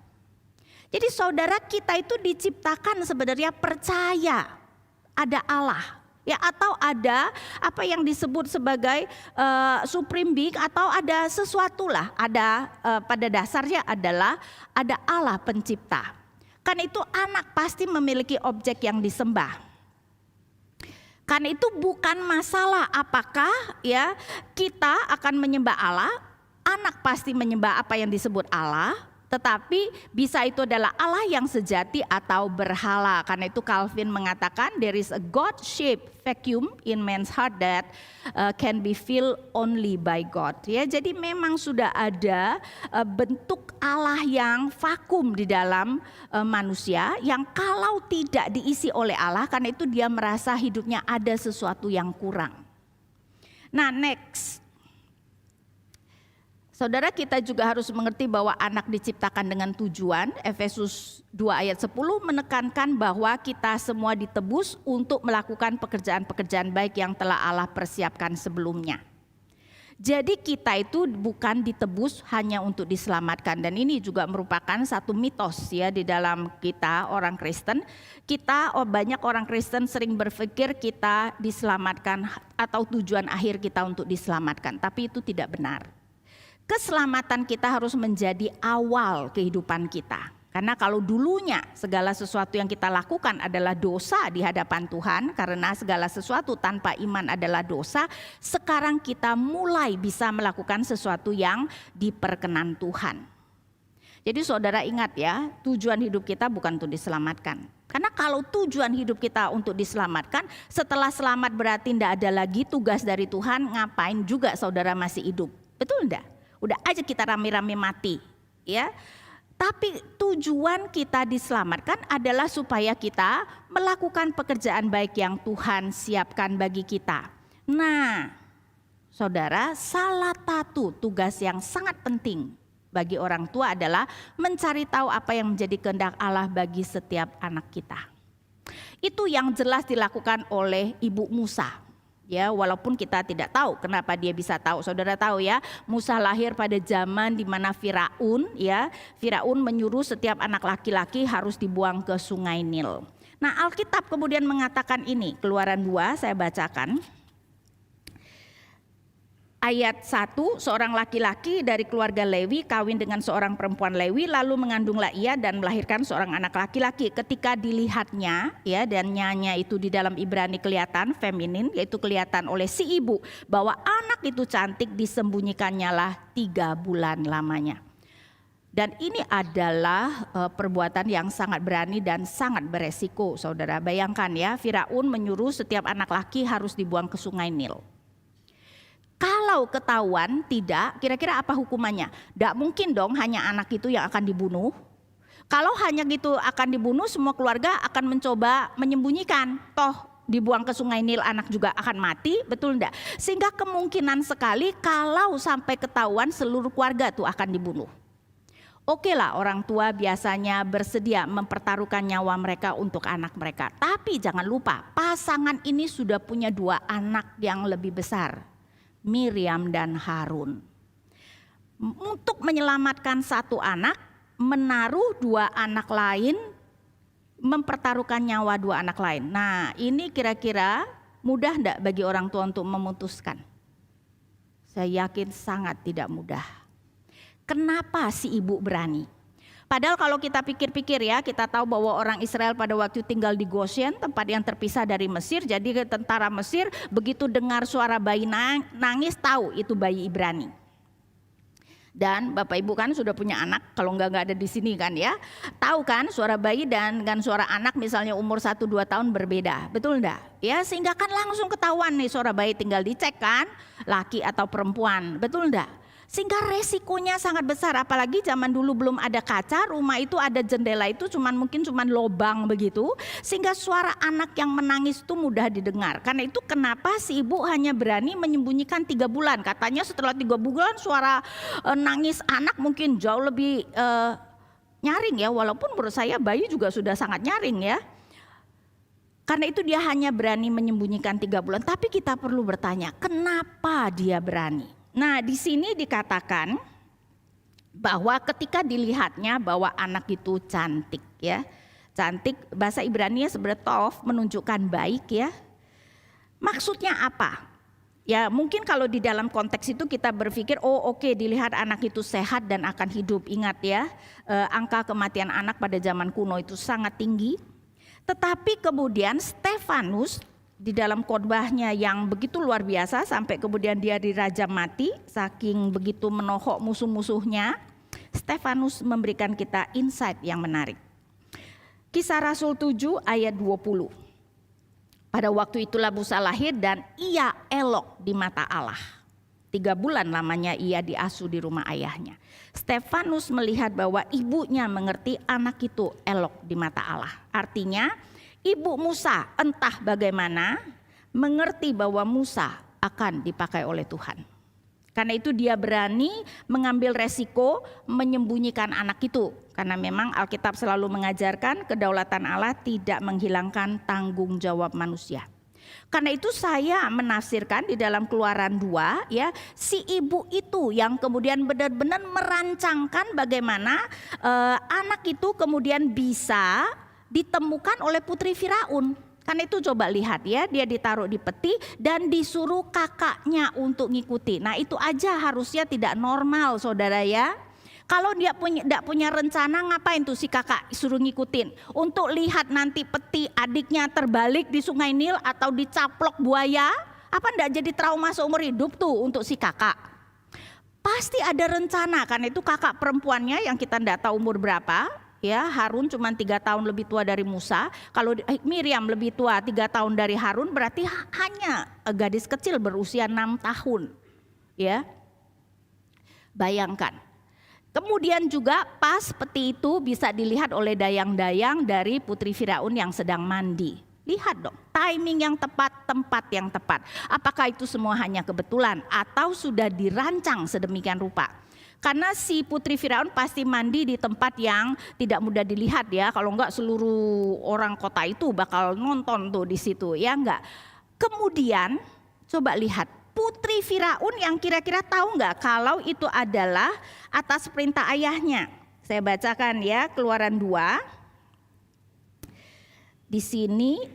Jadi saudara, kita itu diciptakan sebenarnya percaya ada Allah. Ya, atau ada apa yang disebut sebagai supreme being, atau ada sesuatu lah. Ada pada dasarnya adalah ada Allah pencipta. Karena itu anak pasti memiliki objek yang disembah. Karena itu bukan masalah apakah, ya, kita akan menyembah Allah, anak pasti menyembah apa yang disebut Allah, tetapi bisa itu adalah Allah yang sejati atau berhala. Karena itu Calvin mengatakan there is a God-shaped vacuum in man's heart that can be filled only by God. Ya, jadi memang sudah ada bentuk Allah yang vakum di dalam manusia yang kalau tidak diisi oleh Allah, karena itu dia merasa hidupnya ada sesuatu yang kurang. Nah, next. Saudara, kita juga harus mengerti bahwa anak diciptakan dengan tujuan. Efesus 2 ayat 10 menekankan bahwa kita semua ditebus untuk melakukan pekerjaan-pekerjaan baik yang telah Allah persiapkan sebelumnya. Jadi kita itu bukan ditebus hanya untuk diselamatkan, dan ini juga merupakan satu mitos, ya, di dalam kita orang Kristen. Banyak orang Kristen sering berpikir kita diselamatkan atau tujuan akhir kita untuk diselamatkan, tapi itu tidak benar. Keselamatan kita harus menjadi awal kehidupan kita. Karena kalau dulunya segala sesuatu yang kita lakukan adalah dosa di hadapan Tuhan, karena segala sesuatu tanpa iman adalah dosa, sekarang kita mulai bisa melakukan sesuatu yang diperkenan Tuhan. Jadi saudara ingat, ya, tujuan hidup kita bukan untuk diselamatkan. Karena kalau tujuan hidup kita untuk diselamatkan, setelah selamat berarti tidak ada lagi tugas dari Tuhan, ngapain juga saudara masih hidup? Betul enggak? Udah aja kita rame-rame mati, ya. Tapi tujuan kita diselamatkan adalah supaya kita melakukan pekerjaan baik yang Tuhan siapkan bagi kita. Nah, saudara, salah satu tugas yang sangat penting bagi orang tua adalah mencari tahu apa yang menjadi kehendak Allah bagi setiap anak kita. Itu yang jelas dilakukan oleh Ibu Musa. Ya, walaupun kita tidak tahu kenapa dia bisa tahu. Saudara tahu, ya, Musa lahir pada zaman di mana Firaun menyuruh setiap anak laki-laki harus dibuang ke Sungai Nil. Nah, Alkitab kemudian mengatakan ini, Keluaran 2 saya bacakan. Ayat 1, seorang laki-laki dari keluarga Lewi kawin dengan seorang perempuan Lewi, lalu mengandunglah ia dan melahirkan seorang anak laki-laki. Ketika dilihatnya, ya, dan nyanya itu di dalam Ibrani kelihatan feminin, yaitu kelihatan oleh si ibu bahwa anak itu cantik, disembunyikannya lah 3 bulan lamanya. Dan ini adalah perbuatan yang sangat berani dan sangat beresiko, saudara. Bayangkan ya, Firaun menyuruh setiap anak laki harus dibuang ke sungai Nil. Kalau ketahuan tidak, kira-kira apa hukumannya? Tidak mungkin dong hanya anak itu yang akan dibunuh. Kalau hanya gitu akan dibunuh, semua keluarga akan mencoba menyembunyikan. Toh dibuang ke sungai Nil anak juga akan mati, betul enggak? Sehingga kemungkinan sekali kalau sampai ketahuan seluruh keluarga tuh akan dibunuh. Oke lah, orang tua biasanya bersedia mempertaruhkan nyawa mereka untuk anak mereka. Tapi jangan lupa, pasangan ini sudah punya 2 anak yang lebih besar. Miriam dan Harun. Untuk menyelamatkan 1 anak, menaruh 2 anak lain, mempertaruhkan nyawa 2 anak lain. Nah, ini kira-kira mudah enggak bagi orang tua untuk memutuskan? Saya yakin sangat tidak mudah. Kenapa si ibu berani? Padahal kalau kita pikir-pikir ya, kita tahu bahwa orang Israel pada waktu tinggal di Goshen, tempat yang terpisah dari Mesir. Jadi tentara Mesir begitu dengar suara bayi nangis, tahu itu bayi Ibrani. Dan Bapak Ibu kan sudah punya anak, kalau nggak ada di sini kan ya. Tahu kan suara bayi dan suara anak misalnya umur 1-2 tahun berbeda, betul enggak? Ya, sehingga kan langsung ketahuan nih suara bayi, tinggal dicek kan, laki atau perempuan, betul enggak? Sehingga resikonya sangat besar, apalagi zaman dulu belum ada kaca, rumah itu ada jendela itu mungkin lobang begitu, sehingga suara anak yang menangis itu mudah didengar. Karena itu kenapa si ibu hanya berani menyembunyikan 3 bulan, katanya setelah 3 bulan suara nangis anak mungkin jauh lebih nyaring ya, walaupun menurut saya bayi juga sudah sangat nyaring ya. Karena itu dia hanya berani menyembunyikan 3 bulan, tapi kita perlu bertanya, kenapa dia berani? Nah, di sini dikatakan bahwa ketika dilihatnya bahwa anak itu cantik ya. Cantik, bahasa Ibrani sebenarnya tov, menunjukkan baik ya. Maksudnya apa? Ya, mungkin kalau di dalam konteks itu kita berpikir oke, dilihat anak itu sehat dan akan hidup. Ingat ya, angka kematian anak pada zaman kuno itu sangat tinggi. Tetapi kemudian Stefanus di dalam khotbahnya yang begitu luar biasa sampai kemudian dia dirajam mati saking begitu menohok musuh-musuhnya, Stefanus memberikan kita insight yang menarik. Kisah Rasul 7 ayat 20. Pada waktu itulah Musa lahir dan ia elok di mata Allah. 3 bulan lamanya ia diasuh di rumah ayahnya. Stefanus melihat bahwa ibunya mengerti anak itu elok di mata Allah. Artinya ibu Musa entah bagaimana mengerti bahwa Musa akan dipakai oleh Tuhan. Karena itu dia berani mengambil resiko menyembunyikan anak itu. Karena memang Alkitab selalu mengajarkan kedaulatan Allah tidak menghilangkan tanggung jawab manusia. Karena itu saya menafsirkan di dalam Keluaran 2 ya, si ibu itu yang kemudian benar-benar merancangkan bagaimana anak itu kemudian bisa ditemukan oleh putri Firaun. Karena itu coba lihat ya, dia ditaruh di peti dan disuruh kakaknya untuk ngikuti. Nah itu aja harusnya tidak normal saudara ya. Kalau dia tidak punya rencana, ngapain tuh si kakak suruh ngikutin? Untuk lihat nanti peti adiknya terbalik di sungai Nil atau dicaplok buaya? Apa enggak jadi trauma seumur hidup tuh untuk si kakak? Pasti ada rencana, karena itu kakak perempuannya yang kita enggak tahu umur berapa. Ya, Harun cuma 3 tahun lebih tua dari Musa. Kalau Miriam lebih tua 3 tahun dari Harun, berarti hanya gadis kecil berusia 6 tahun. Ya, bayangkan. Kemudian juga pas peti itu bisa dilihat oleh dayang-dayang dari putri Firaun yang sedang mandi. Lihat dong, timing yang tepat, tempat yang tepat. Apakah itu semua hanya kebetulan atau sudah dirancang sedemikian rupa? Karena si putri Firaun pasti mandi di tempat yang tidak mudah dilihat ya. Kalau enggak seluruh orang kota itu bakal nonton tuh di situ ya enggak. Kemudian coba lihat putri Firaun yang kira-kira tahu enggak kalau itu adalah atas perintah ayahnya. Saya bacakan ya Keluaran 2. Di sini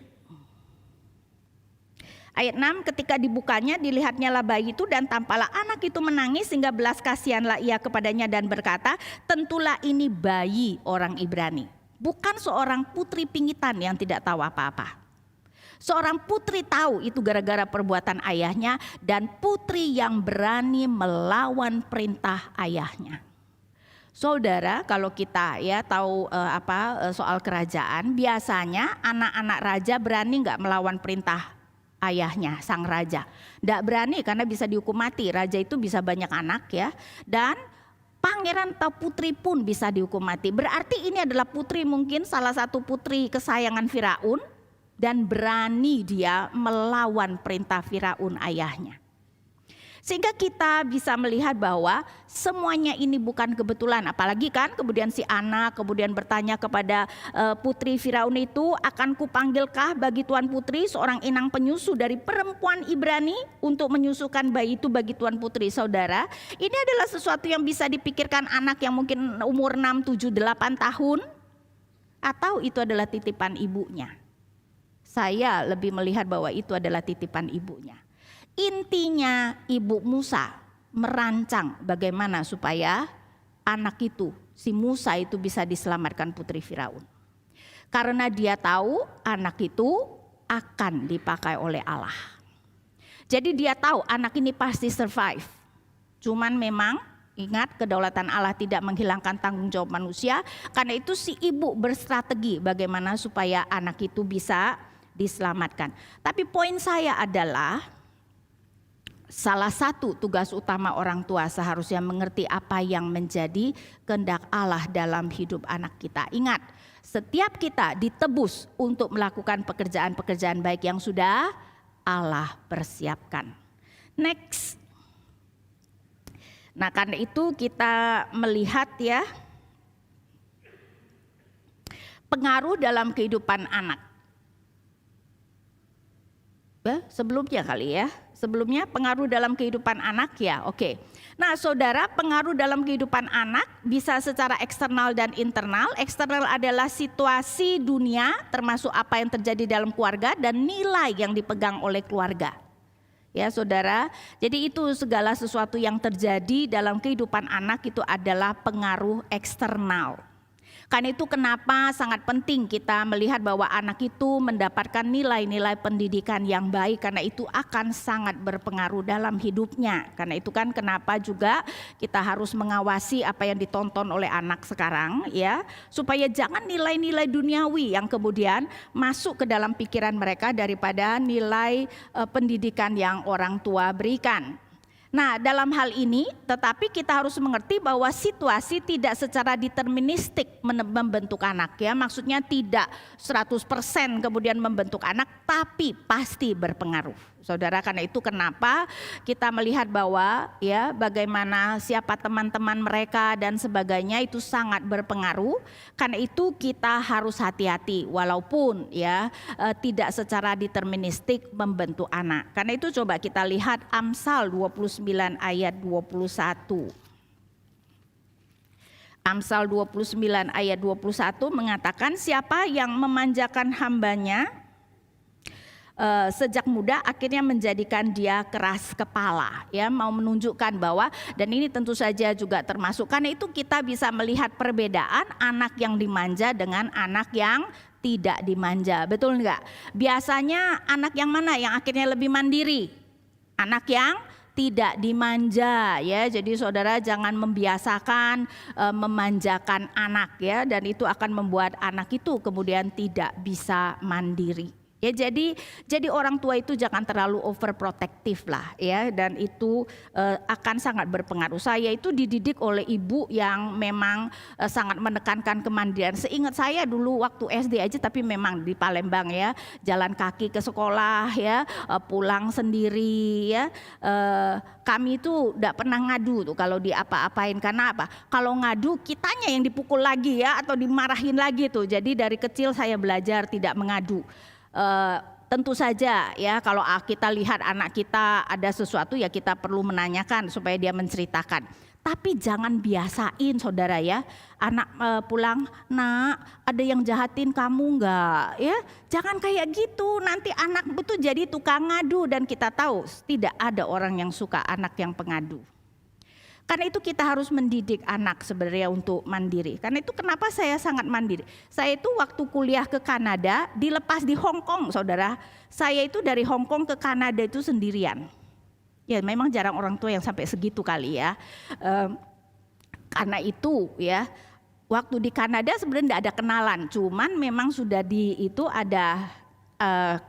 Ayat 6, ketika dibukanya dilihatnyalah bayi itu dan tampaklah anak itu menangis sehingga belas kasihanlah ia kepadanya dan berkata, tentulah ini bayi orang Ibrani. Bukan seorang putri pingitan yang tidak tahu apa-apa. Seorang putri tahu itu gara-gara perbuatan ayahnya dan putri yang berani melawan perintah ayahnya. Saudara, kalau kita ya tahu soal kerajaan, biasanya anak-anak raja berani nggak melawan perintah ayahnya, sang raja. Nggak berani karena bisa dihukum mati. Raja itu bisa banyak anak ya. Dan pangeran atau putri pun bisa dihukum mati. Berarti ini adalah putri, mungkin salah satu putri kesayangan Firaun. Dan berani dia melawan perintah Firaun ayahnya. Sehingga kita bisa melihat bahwa semuanya ini bukan kebetulan. Apalagi kan kemudian si anak kemudian bertanya kepada putri Firaun itu, akan kupanggilkah bagi tuan putri seorang inang penyusu dari perempuan Ibrani untuk menyusukan bayi itu bagi tuan putri. Saudara, ini adalah sesuatu yang bisa dipikirkan anak yang mungkin umur 6, 7, 8 tahun. Atau itu adalah titipan ibunya. Saya lebih melihat bahwa itu adalah titipan ibunya. Intinya ibu Musa merancang bagaimana supaya anak itu, si Musa itu bisa diselamatkan putri Firaun. Karena dia tahu anak itu akan dipakai oleh Allah. Jadi dia tahu anak ini pasti survive. Cuman memang ingat, kedaulatan Allah tidak menghilangkan tanggung jawab manusia. Karena itu si ibu berstrategi bagaimana supaya anak itu bisa diselamatkan. Tapi poin saya adalah salah satu tugas utama orang tua seharusnya mengerti apa yang menjadi kehendak Allah dalam hidup anak kita. Ingat, setiap kita ditebus untuk melakukan pekerjaan-pekerjaan baik yang sudah Allah persiapkan. Next. Nah, karena itu kita melihat ya pengaruh dalam kehidupan anak. Sebelumnya kali ya. Sebelumnya pengaruh dalam kehidupan anak ya, oke. Nah saudara, pengaruh dalam kehidupan anak bisa secara eksternal dan internal. Eksternal adalah situasi dunia termasuk apa yang terjadi dalam keluarga dan nilai yang dipegang oleh keluarga. Ya saudara, jadi itu segala sesuatu yang terjadi dalam kehidupan anak itu adalah pengaruh eksternal. Karena itu kenapa sangat penting kita melihat bahwa anak itu mendapatkan nilai-nilai pendidikan yang baik, karena itu akan sangat berpengaruh dalam hidupnya. Karena itu kan kenapa juga kita harus mengawasi apa yang ditonton oleh anak sekarang ya, supaya jangan nilai-nilai duniawi yang kemudian masuk ke dalam pikiran mereka daripada nilai pendidikan yang orang tua berikan. Nah dalam hal ini tetapi kita harus mengerti bahwa situasi tidak secara deterministik membentuk anak ya. Maksudnya tidak 100% kemudian membentuk anak, tapi pasti berpengaruh. Saudara, karena itu kenapa kita melihat bahwa ya bagaimana siapa teman-teman mereka dan sebagainya itu sangat berpengaruh. Karena itu kita harus hati-hati walaupun ya tidak secara deterministik membentuk anak. Karena itu coba kita lihat Amsal 29 ayat 21. Amsal 29 ayat 21 mengatakan, siapa yang memanjakan hambanya sejak muda akhirnya menjadikan dia keras kepala ya, mau menunjukkan bahwa, dan ini tentu saja juga termasuk, karena itu kita bisa melihat perbedaan anak yang dimanja dengan anak yang tidak dimanja, betul enggak? Biasanya anak yang mana yang akhirnya lebih mandiri? Anak yang tidak dimanja ya. Jadi saudara jangan membiasakan memanjakan anak ya, dan itu akan membuat anak itu kemudian tidak bisa mandiri. Ya, jadi orang tua itu jangan terlalu overprotective lah ya, dan itu akan sangat berpengaruh. Saya itu dididik oleh ibu yang memang sangat menekankan kemandirian. Seingat saya dulu waktu SD aja, tapi memang di Palembang ya, jalan kaki ke sekolah ya, pulang sendiri ya. Kami itu tidak pernah ngadu tuh kalau diapa-apain, karena apa? Kalau ngadu kitanya yang dipukul lagi ya, atau dimarahin lagi tuh. Jadi dari kecil saya belajar tidak mengadu. Tentu saja ya, kalau kita lihat anak kita ada sesuatu ya kita perlu menanyakan supaya dia menceritakan. Tapi jangan biasain saudara ya, anak pulang, nak ada yang jahatin kamu enggak ya. Jangan kayak gitu, nanti anak itu jadi tukang ngadu dan kita tahu tidak ada orang yang suka anak yang pengadu. Karena itu kita harus mendidik anak sebenarnya untuk mandiri. Karena itu kenapa saya sangat mandiri. Saya itu waktu kuliah ke Kanada dilepas di Hong Kong saudara. Saya itu dari Hong Kong ke Kanada itu sendirian. Ya memang jarang orang tua yang sampai segitu kali ya. Karena itu ya waktu di Kanada sebenarnya tidak ada kenalan. Cuman memang sudah itu ada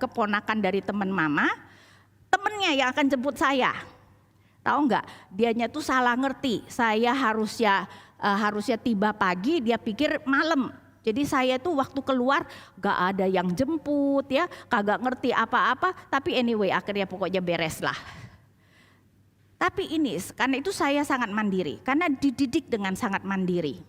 keponakan dari teman mama. Temennya yang akan jemput saya. Tahu nggak? Dianya tuh salah ngerti. Saya harusnya tiba pagi, dia pikir malam. Jadi saya tuh waktu keluar gak ada yang jemput ya, kagak ngerti apa-apa. Tapi anyway akhirnya pokoknya beres lah. Tapi ini, karena itu saya sangat mandiri, karena dididik dengan sangat mandiri.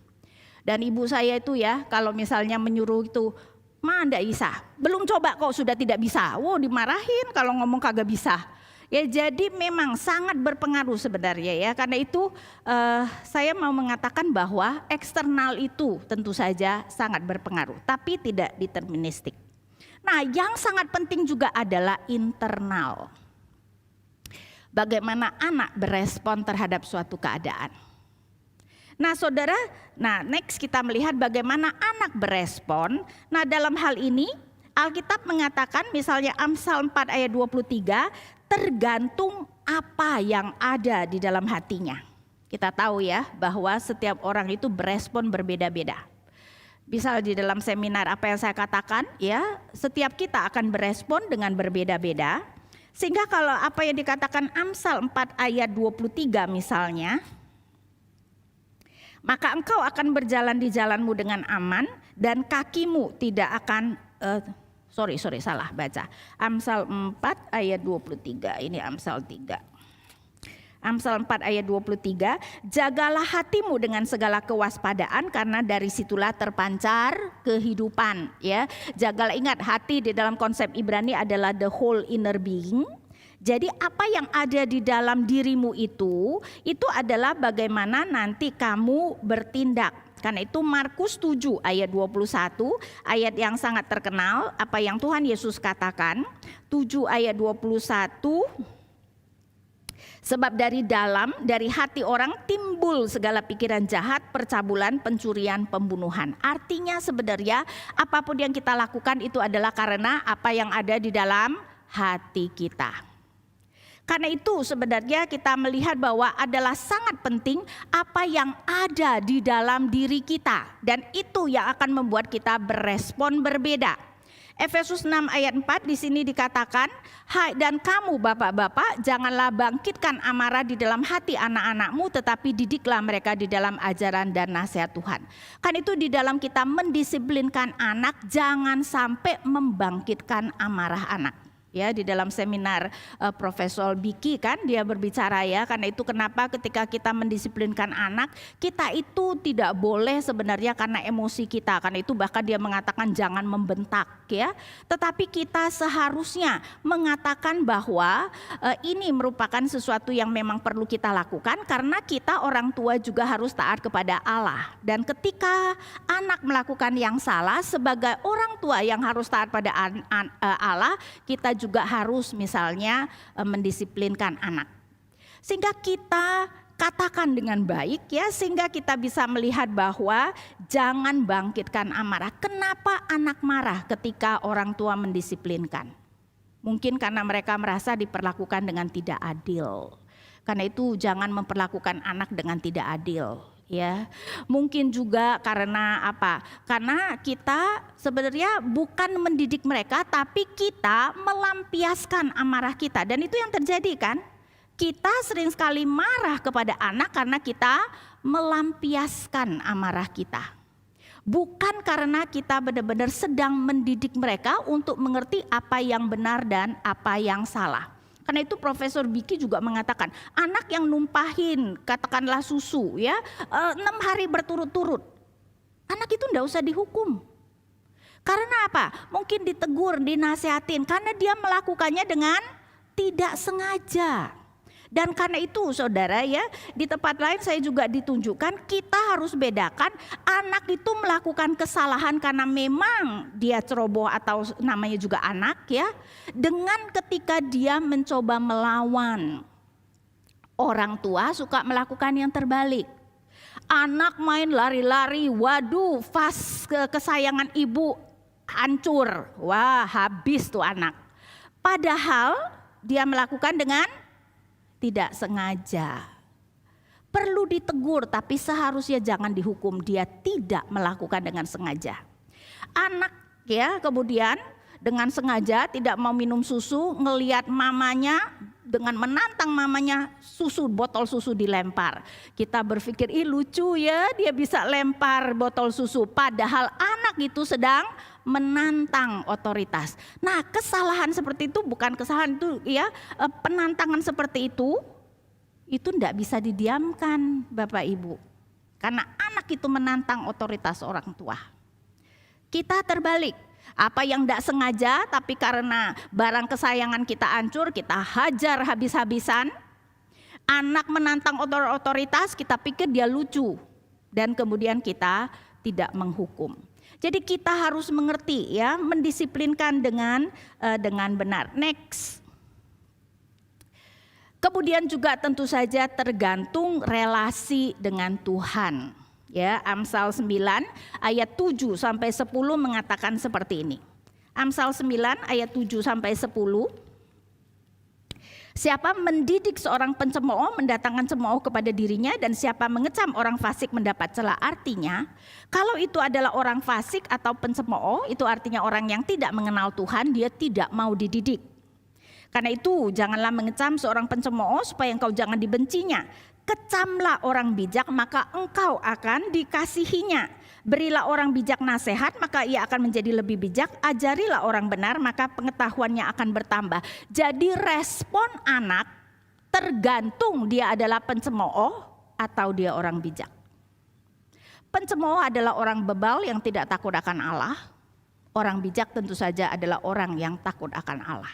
Dan ibu saya itu ya, kalau misalnya menyuruh itu, "Ma, ndak bisa, belum coba kok sudah tidak bisa." Wow, dimarahin kalau ngomong kagak bisa. Ya jadi memang sangat berpengaruh sebenarnya ya, karena itu saya mau mengatakan bahwa eksternal itu tentu saja sangat berpengaruh, tapi tidak deterministik. Nah yang sangat penting juga adalah internal. Bagaimana anak berespon terhadap suatu keadaan. Nah saudara, next kita melihat bagaimana anak berespon. Nah dalam hal ini Alkitab mengatakan misalnya Amsal 4 ayat 23, tergantung apa yang ada di dalam hatinya. Kita tahu ya bahwa setiap orang itu berespon berbeda-beda. Misal di dalam seminar apa yang saya katakan ya, setiap kita akan berespon dengan berbeda-beda. Sehingga kalau apa yang dikatakan Amsal 4 ayat 23 misalnya, maka engkau akan berjalan di jalanmu dengan aman dan kakimu tidak akan, salah baca. Amsal 4 ayat 23, ini Amsal 3. Amsal 4 ayat 23, jagalah hatimu dengan segala kewaspadaan karena dari situlah terpancar kehidupan ya. Jagalah, ingat hati di dalam konsep Ibrani adalah the whole inner being. Jadi apa yang ada di dalam dirimu itu adalah bagaimana nanti kamu bertindak. Karena itu Markus 7 ayat 21, ayat yang sangat terkenal, apa yang Tuhan Yesus katakan, 7 ayat 21, sebab dari hati orang timbul segala pikiran jahat, percabulan, pencurian, pembunuhan. Artinya sebenarnya apapun yang kita lakukan itu adalah karena apa yang ada di dalam hati kita. Karena itu sebenarnya kita melihat bahwa adalah sangat penting apa yang ada di dalam diri kita. Dan itu yang akan membuat kita berespon berbeda. Efesus 6 ayat 4 di sini dikatakan, "Hai dan kamu bapak-bapak, janganlah bangkitkan amarah di dalam hati anak-anakmu, tetapi didiklah mereka di dalam ajaran dan nasihat Tuhan." Kan itu di dalam kita mendisiplinkan anak, jangan sampai membangkitkan amarah anak. Ya, di dalam seminar Profesor Biki kan dia berbicara ya, karena itu kenapa ketika kita mendisiplinkan anak, kita itu tidak boleh sebenarnya karena emosi kita. Karena itu bahkan dia mengatakan jangan membentak ya. Tetapi kita seharusnya mengatakan bahwa ini merupakan sesuatu yang memang perlu kita lakukan, karena kita orang tua juga harus taat kepada Allah. Dan ketika anak melakukan yang salah, sebagai orang tua yang harus taat pada Allah, kita juga harus misalnya mendisiplinkan anak. Sehingga kita katakan dengan baik ya, sehingga kita bisa melihat bahwa jangan bangkitkan amarah. Kenapa anak marah ketika orang tua mendisiplinkan? Mungkin karena mereka merasa diperlakukan dengan tidak adil. Karena itu jangan memperlakukan anak dengan tidak adil. Ya, mungkin juga karena apa? Karena kita sebenarnya bukan mendidik mereka, tapi kita melampiaskan amarah kita, dan itu yang terjadi kan? Kita sering sekali marah kepada anak karena kita melampiaskan amarah kita. Bukan karena kita benar-benar sedang mendidik mereka untuk mengerti apa yang benar dan apa yang salah. Karena itu Profesor Biki juga mengatakan anak yang numpahin katakanlah susu ya 6 hari berturut-turut, anak itu enggak usah dihukum. Karena apa? Mungkin ditegur, dinasihatin karena dia melakukannya dengan tidak sengaja. Dan karena itu saudara ya, di tempat lain saya juga ditunjukkan kita harus bedakan anak itu melakukan kesalahan karena memang dia ceroboh atau namanya juga anak ya, dengan ketika dia mencoba melawan. Orang tua suka melakukan yang terbalik. Anak main lari-lari, waduh vas kesayangan ibu hancur, wah habis tuh anak. Padahal dia melakukan dengan tidak sengaja. Perlu ditegur tapi seharusnya jangan dihukum, dia tidak melakukan dengan sengaja. Anak ya kemudian dengan sengaja tidak mau minum susu, ngelihat mamanya dengan menantang mamanya, botol susu dilempar. Kita berpikir, ih lucu ya dia bisa lempar botol susu. Padahal anak itu sedang menantang otoritas. Nah kesalahan seperti itu bukan kesalahan itu ya, penantangan seperti itu tidak bisa didiamkan Bapak Ibu. Karena anak itu menantang otoritas orang tua. Kita terbalik. Apa yang tidak sengaja tapi karena barang kesayangan kita hancur, kita hajar habis-habisan. Anak menantang otoritas, kita pikir dia lucu. Dan kemudian kita tidak menghukum. Jadi kita harus mengerti ya, mendisiplinkan dengan benar. Next. Kemudian juga tentu saja tergantung relasi dengan Tuhan. Ya, Amsal 9 ayat 7 sampai 10 mengatakan seperti ini. Amsal 9 ayat 7 sampai 10. Siapa mendidik seorang pencemooh mendatangkan cemooh kepada dirinya, dan siapa mengecam orang fasik mendapat cela. Artinya, kalau itu adalah orang fasik atau pencemooh, itu artinya orang yang tidak mengenal Tuhan, dia tidak mau dididik. Karena itu janganlah mengecam seorang pencemooh supaya engkau jangan dibencinya. Kecamlah orang bijak maka engkau akan dikasihinya. Berilah orang bijak nasihat maka ia akan menjadi lebih bijak. Ajarilah orang benar maka pengetahuannya akan bertambah. Jadi respon anak tergantung dia adalah pencemooh atau dia orang bijak. Pencemooh adalah orang bebal yang tidak takut akan Allah. Orang bijak tentu saja adalah orang yang takut akan Allah.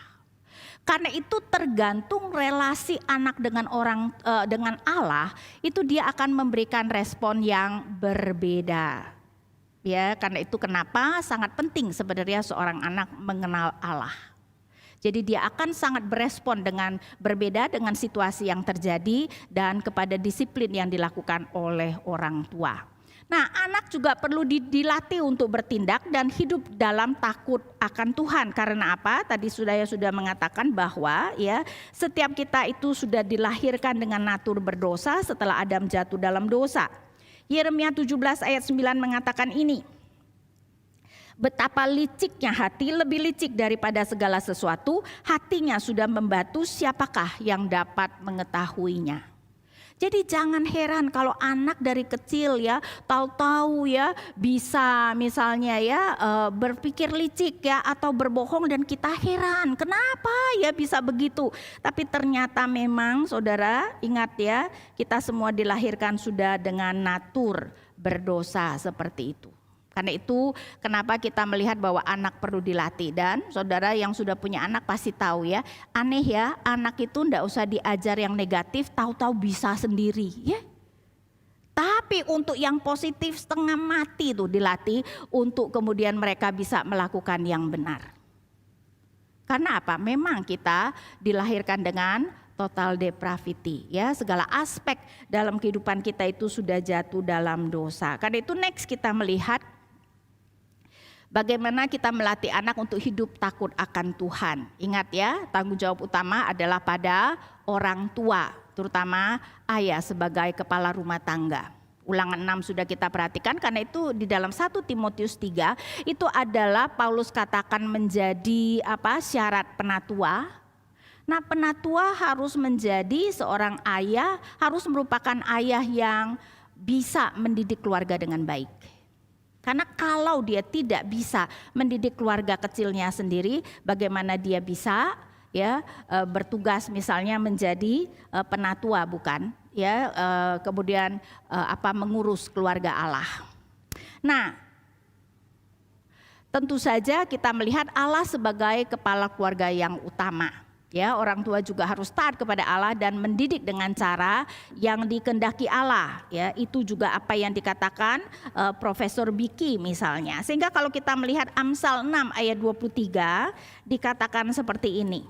Karena itu tergantung relasi anak dengan dengan Allah, itu dia akan memberikan respon yang berbeda. Ya, karena itu kenapa sangat penting sebenarnya seorang anak mengenal Allah. Jadi dia akan sangat berespon dengan berbeda dengan situasi yang terjadi dan kepada disiplin yang dilakukan oleh orang tua. Nah, anak juga perlu dilatih untuk bertindak dan hidup dalam takut akan Tuhan. Karena apa? Tadi saya sudah mengatakan bahwa ya setiap kita itu sudah dilahirkan dengan natur berdosa setelah Adam jatuh dalam dosa. Yeremia 17 ayat 9 mengatakan ini. Betapa liciknya hati, lebih licik daripada segala sesuatu, hatinya sudah membatu, siapakah yang dapat mengetahuinya? Jadi jangan heran kalau anak dari kecil ya tahu-tahu ya bisa misalnya ya berpikir licik ya atau berbohong dan kita heran kenapa ya bisa begitu. Tapi ternyata memang saudara ingat ya, kita semua dilahirkan sudah dengan natur berdosa seperti itu. Karena itu kenapa kita melihat bahwa anak perlu dilatih. Dan saudara yang sudah punya anak pasti tahu ya, aneh ya, anak itu enggak usah diajar yang negatif, tahu-tahu bisa sendiri ya. Tapi untuk yang positif setengah mati tuh dilatih untuk kemudian mereka bisa melakukan yang benar. Karena apa? Memang kita dilahirkan dengan total depravity ya, segala aspek dalam kehidupan kita itu sudah jatuh dalam dosa. Karena itu next kita melihat bagaimana kita melatih anak untuk hidup takut akan Tuhan. Ingat ya, tanggung jawab utama adalah pada orang tua, terutama ayah sebagai kepala rumah tangga. Ulangan 6 sudah kita perhatikan, karena itu di dalam 1 Timotius 3 itu adalah Paulus katakan menjadi syarat penatua. Nah, penatua harus menjadi seorang ayah, harus merupakan ayah yang bisa mendidik keluarga dengan baik. Karena kalau dia tidak bisa mendidik keluarga kecilnya sendiri, bagaimana dia bisa ya bertugas misalnya menjadi penatua, bukan? Ya, kemudian mengurus keluarga Allah. Nah, tentu saja kita melihat Allah sebagai kepala keluarga yang utama. Ya, orang tua juga harus taat kepada Allah dan mendidik dengan cara yang dikehendaki Allah. Ya, itu juga apa yang dikatakan Profesor Biki misalnya. Sehingga kalau kita melihat Amsal 6 ayat 23 dikatakan seperti ini.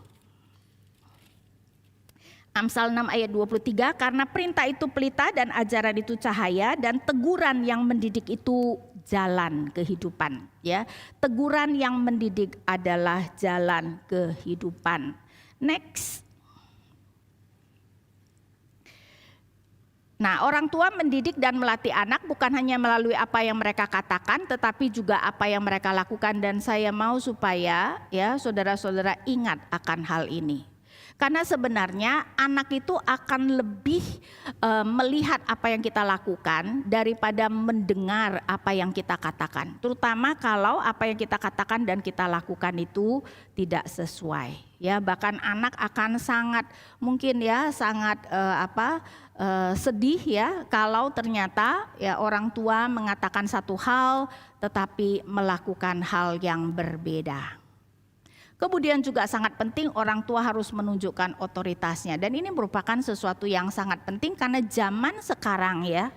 Amsal 6 ayat 23, karena perintah itu pelita dan ajaran itu cahaya dan teguran yang mendidik itu jalan kehidupan. Ya, teguran yang mendidik adalah jalan kehidupan. Next. Nah, orang tua mendidik dan melatih anak bukan hanya melalui apa yang mereka katakan, tetapi juga apa yang mereka lakukan. Dan saya mau supaya ya saudara-saudara ingat akan hal ini. Karena sebenarnya anak itu akan lebih melihat apa yang kita lakukan daripada mendengar apa yang kita katakan. Terutama kalau apa yang kita katakan dan kita lakukan itu tidak sesuai. Ya, bahkan anak akan sangat mungkin ya sangat sedih ya kalau ternyata ya orang tua mengatakan satu hal tetapi melakukan hal yang berbeda. Kemudian juga sangat penting orang tua harus menunjukkan otoritasnya. Dan ini merupakan sesuatu yang sangat penting karena zaman sekarang ya,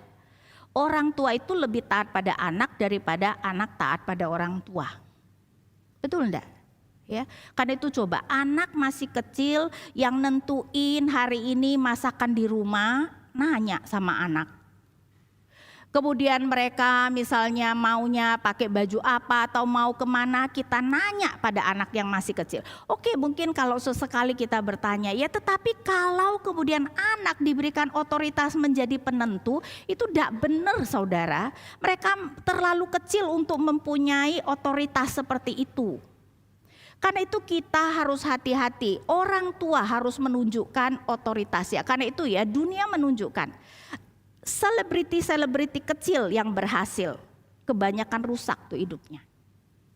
orang tua itu lebih taat pada anak daripada anak taat pada orang tua. Betul enggak? Ya, karena itu coba anak masih kecil yang nentuin hari ini masakan di rumah, nanya sama anak. Kemudian mereka misalnya maunya pakai baju apa atau mau kemana, kita nanya pada anak yang masih kecil. Oke, mungkin kalau sesekali kita bertanya, ya tetapi kalau kemudian anak diberikan otoritas menjadi penentu, itu tidak benar saudara. Mereka terlalu kecil untuk mempunyai otoritas seperti itu. Karena itu kita harus hati-hati, orang tua harus menunjukkan otoritas ya. Karena itu ya dunia menunjukkan. Selebriti-selebriti kecil yang berhasil, kebanyakan rusak tuh hidupnya.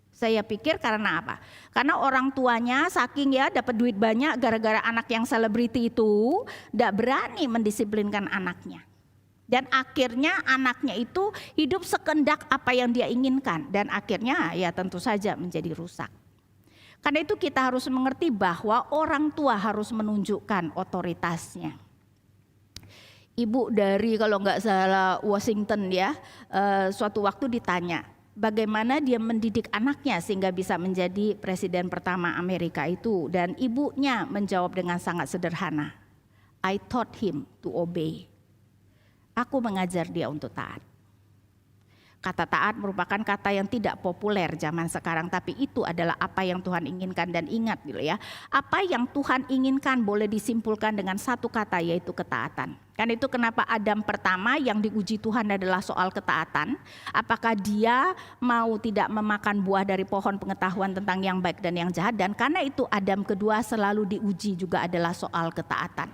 Saya pikir karena apa? Karena orang tuanya saking ya dapat duit banyak gara-gara anak yang selebriti itu tidak berani mendisiplinkan anaknya. Dan akhirnya anaknya itu hidup sekendak apa yang dia inginkan. Dan akhirnya ya tentu saja menjadi rusak. Karena itu kita harus mengerti bahwa orang tua harus menunjukkan otoritasnya. Ibu dari kalau nggak salah Washington ya, suatu waktu ditanya bagaimana dia mendidik anaknya sehingga bisa menjadi presiden pertama Amerika itu. Dan ibunya menjawab dengan sangat sederhana, I taught him to obey. Aku mengajar dia untuk taat. Kata taat merupakan kata yang tidak populer zaman sekarang, tapi itu adalah apa yang Tuhan inginkan. Dan ingat gitu ya, apa yang Tuhan inginkan boleh disimpulkan dengan satu kata, yaitu ketaatan. Karena itu kenapa Adam pertama yang diuji Tuhan adalah soal ketaatan. Apakah dia mau tidak memakan buah dari pohon pengetahuan tentang yang baik dan yang jahat. Dan karena itu Adam kedua selalu diuji juga adalah soal ketaatan.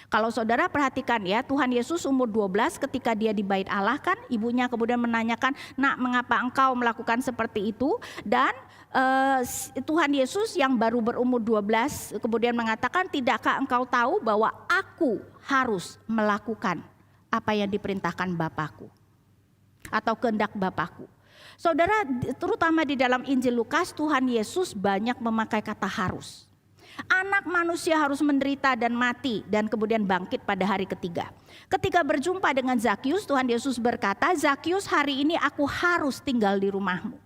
Kalau saudara perhatikan ya, Tuhan Yesus umur 12 ketika dia di bait Allah kan, ibunya kemudian menanyakan, nak mengapa engkau melakukan seperti itu? Dan Tuhan Yesus yang baru berumur 12 kemudian mengatakan, tidakkah engkau tahu bahwa aku harus melakukan apa yang diperintahkan Bapakku atau kehendak Bapakku? Saudara, terutama di dalam Injil Lukas, Tuhan Yesus banyak memakai kata harus. Anak manusia harus menderita dan mati dan kemudian bangkit pada hari ketiga. Ketika berjumpa dengan Zakius, Tuhan Yesus berkata, Zakius, hari ini aku harus tinggal di rumahmu.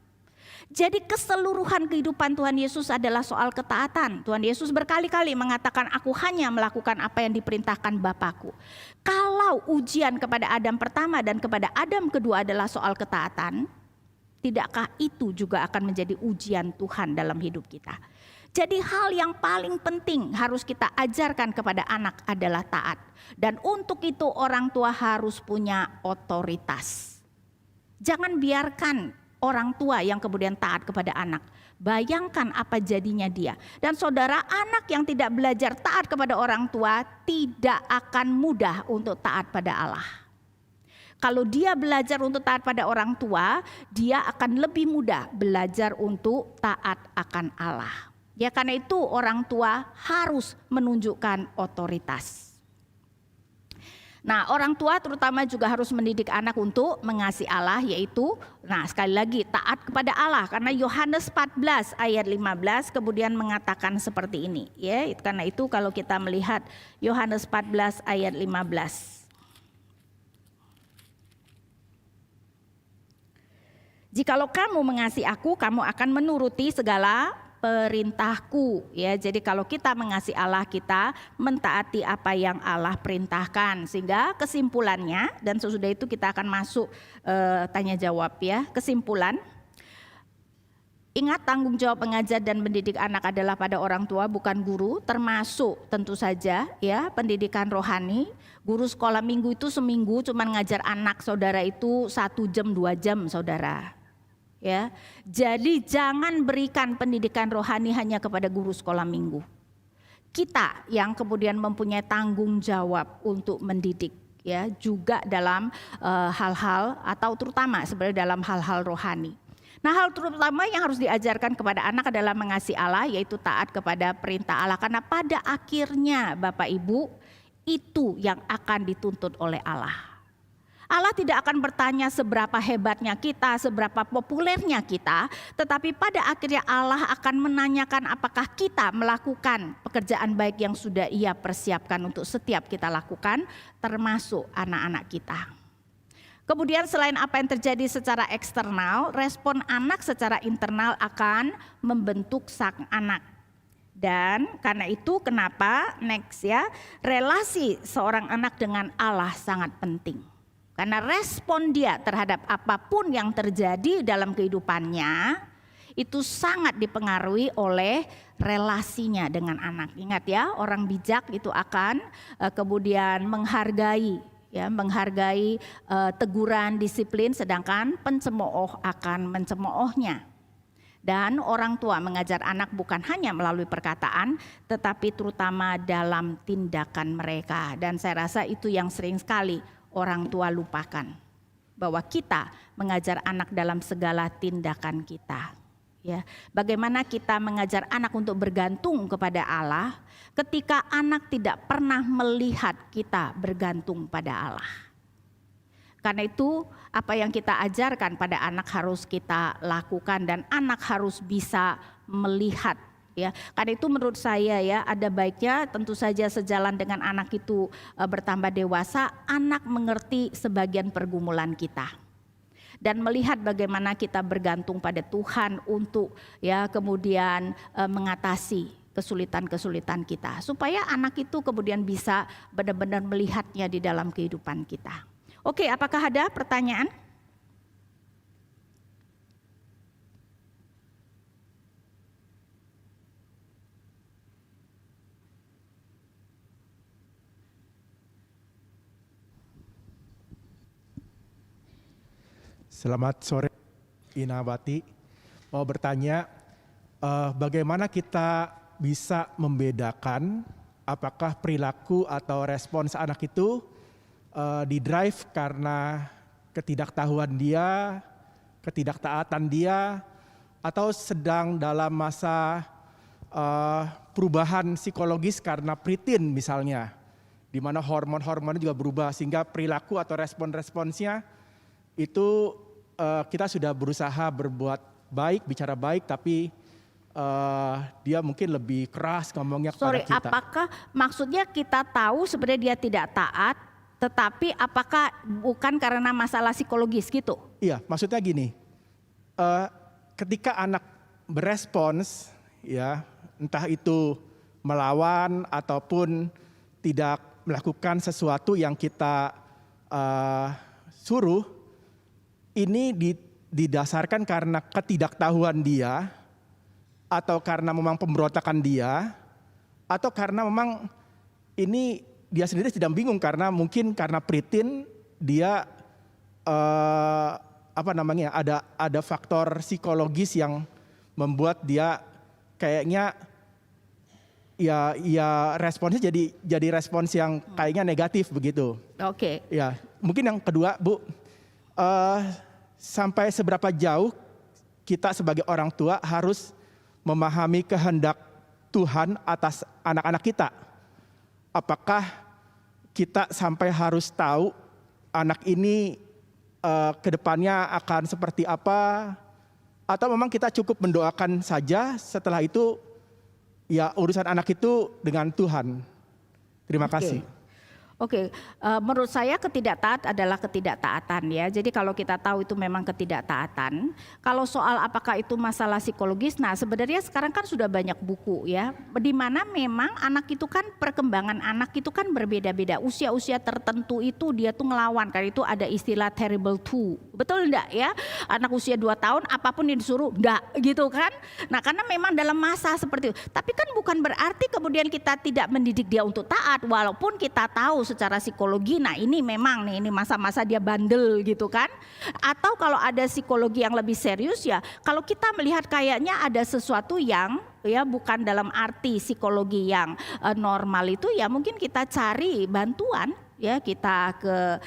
Jadi keseluruhan kehidupan Tuhan Yesus adalah soal ketaatan. Tuhan Yesus berkali-kali mengatakan, aku hanya melakukan apa yang diperintahkan Bapakku. Kalau ujian kepada Adam pertama dan kepada Adam kedua adalah soal ketaatan, tidakkah itu juga akan menjadi ujian Tuhan dalam hidup kita? Jadi hal yang paling penting harus kita ajarkan kepada anak adalah taat. Dan untuk itu orang tua harus punya otoritas. Jangan biarkan orang tua yang kemudian taat kepada anak. Bayangkan apa jadinya dia. Dan saudara, anak yang tidak belajar taat kepada orang tua tidak akan mudah untuk taat pada Allah. Kalau dia belajar untuk taat pada orang tua, dia akan lebih mudah belajar untuk taat akan Allah. Ya, karena itu orang tua harus menunjukkan otoritas. Nah, orang tua terutama juga harus mendidik anak untuk mengasihi Allah, yaitu, nah sekali lagi taat kepada Allah, karena Yohanes 14 ayat 15 kemudian mengatakan seperti ini, ya. Karena itu kalau kita melihat Yohanes 14 ayat 15. Jikalau kamu mengasihi aku, kamu akan menuruti segala perintahku, ya. Jadi kalau kita mengasihi Allah, kita mentaati apa yang Allah perintahkan. Sehingga kesimpulannya, dan sesudah itu kita akan masuk tanya jawab, ya. Kesimpulan, ingat tanggung jawab mengajar dan mendidik anak adalah pada orang tua, bukan guru, termasuk tentu saja, ya, pendidikan rohani. Guru sekolah minggu itu seminggu cuma ngajar anak saudara itu 1 jam 2 jam, saudara. Ya, jadi jangan berikan pendidikan rohani hanya kepada guru sekolah minggu. Kita yang kemudian mempunyai tanggung jawab untuk mendidik, ya, juga dalam hal-hal atau terutama sebenarnya dalam hal-hal rohani. Nah, hal terutama yang harus diajarkan kepada anak adalah mengasihi Allah, yaitu taat kepada perintah Allah. Karena pada akhirnya Bapak Ibu, itu yang akan dituntut oleh Allah. Allah tidak akan bertanya seberapa hebatnya kita, seberapa populernya kita, tetapi pada akhirnya Allah akan menanyakan apakah kita melakukan pekerjaan baik yang sudah Ia persiapkan untuk setiap kita lakukan, termasuk anak-anak kita. Kemudian selain apa yang terjadi secara eksternal, respon anak secara internal akan membentuk sang anak. Dan karena itu kenapa next, ya, relasi seorang anak dengan Allah sangat penting. Karena respon dia terhadap apapun yang terjadi dalam kehidupannya itu sangat dipengaruhi oleh relasinya dengan anak. Ingat, ya, orang bijak itu akan kemudian menghargai, ya, menghargai teguran, disiplin, sedangkan pencemooh akan mencemoohnya. Dan orang tua mengajar anak bukan hanya melalui perkataan, tetapi terutama dalam tindakan mereka. Dan saya rasa itu yang sering sekali orang tua lupakan, bahwa kita mengajar anak dalam segala tindakan kita, ya. Bagaimana kita mengajar anak untuk bergantung kepada Allah ketika anak tidak pernah melihat kita bergantung pada Allah. Karena itu apa yang kita ajarkan pada anak harus kita lakukan, dan anak harus bisa melihat. Ya, karena itu menurut saya, ya, ada baiknya tentu saja sejalan dengan anak itu bertambah dewasa, anak mengerti sebagian pergumulan kita dan melihat bagaimana kita bergantung pada Tuhan untuk, ya, kemudian mengatasi kesulitan-kesulitan kita, supaya anak itu kemudian bisa benar-benar melihatnya di dalam kehidupan kita. Oke, apakah ada pertanyaan? Selamat sore, Inawati. Mau bertanya, bagaimana kita bisa membedakan apakah perilaku atau respons anak itu didrive karena ketidaktahuan dia, ketidaktaatan dia, atau sedang dalam masa perubahan psikologis karena pritin misalnya, di mana hormon-hormonnya juga berubah sehingga perilaku atau respon-responsnya itu kita sudah berusaha berbuat baik, bicara baik, tapi dia mungkin lebih keras ngomongnya kepada kita. Apakah maksudnya kita tahu sebenarnya dia tidak taat, tetapi apakah bukan karena masalah psikologis gitu? Iya, maksudnya gini, ketika anak berespons, ya, entah itu melawan ataupun tidak melakukan sesuatu yang kita suruh, ini didasarkan karena ketidaktahuan dia, atau karena memang pemberontakan dia, atau karena memang ini dia sendiri sedang bingung karena mungkin karena pritin dia ada faktor psikologis yang membuat dia kayaknya ya responsnya jadi respons yang kayaknya negatif begitu. Oke. Ya, mungkin yang kedua, Bu, sampai seberapa jauh kita sebagai orang tua harus memahami kehendak Tuhan atas anak-anak kita. Apakah kita sampai harus tahu anak ini kedepannya akan seperti apa, atau memang kita cukup mendoakan saja, setelah itu ya urusan anak itu dengan Tuhan. Terima kasih. Oke, menurut saya ketidaktaat adalah ketidaktaatan ya. Jadi kalau kita tahu itu memang ketidaktaatan. Kalau soal apakah itu masalah psikologis, nah sebenarnya sekarang kan sudah banyak buku ya. Di mana memang anak itu kan perkembangan anak itu kan berbeda-beda. Usia-usia tertentu itu dia tuh ngelawan. Karena itu ada istilah terrible two. Betul enggak ya? Anak usia 2 tahun apapun yang disuruh enggak gitu kan. Nah karena memang dalam masa seperti itu. Tapi kan bukan berarti kemudian kita tidak mendidik dia untuk taat. Walaupun kita tahu secara psikologi, nah ini memang nih ini masa-masa dia bandel gitu kan. Atau kalau ada psikologi yang lebih serius ya, kalau kita melihat kayaknya ada sesuatu yang ya bukan dalam arti psikologi yang normal itu ya mungkin kita cari bantuan. Ya kita ke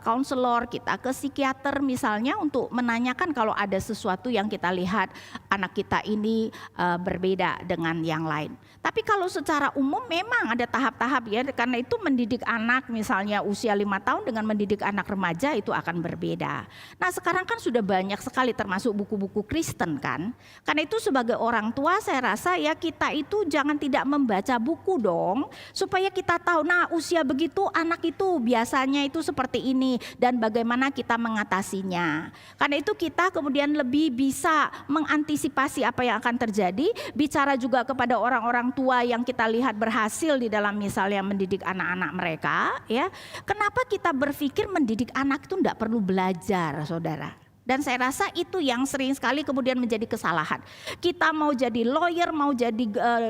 konselor, kita ke psikiater misalnya untuk menanyakan kalau ada sesuatu yang kita lihat anak kita ini berbeda dengan yang lain. Tapi kalau secara umum memang ada tahap-tahap ya, karena itu mendidik anak misalnya usia 5 tahun dengan mendidik anak remaja itu akan berbeda. Nah sekarang kan sudah banyak sekali termasuk buku-buku Kristen kan. Karena itu sebagai orang tua saya rasa ya kita itu jangan tidak membaca buku dong, supaya kita tahu nah usia begitu anak itu biasanya itu seperti ini dan bagaimana kita mengatasinya. Karena itu kita kemudian lebih bisa mengantisipasi apa yang akan terjadi, bicara juga kepada orang-orang tua yang kita lihat berhasil di dalam misalnya mendidik anak-anak mereka ya. Kenapa kita berpikir mendidik anak itu tidak perlu belajar, saudara? Dan saya rasa itu yang sering sekali kemudian menjadi kesalahan. Kita mau jadi lawyer, mau jadi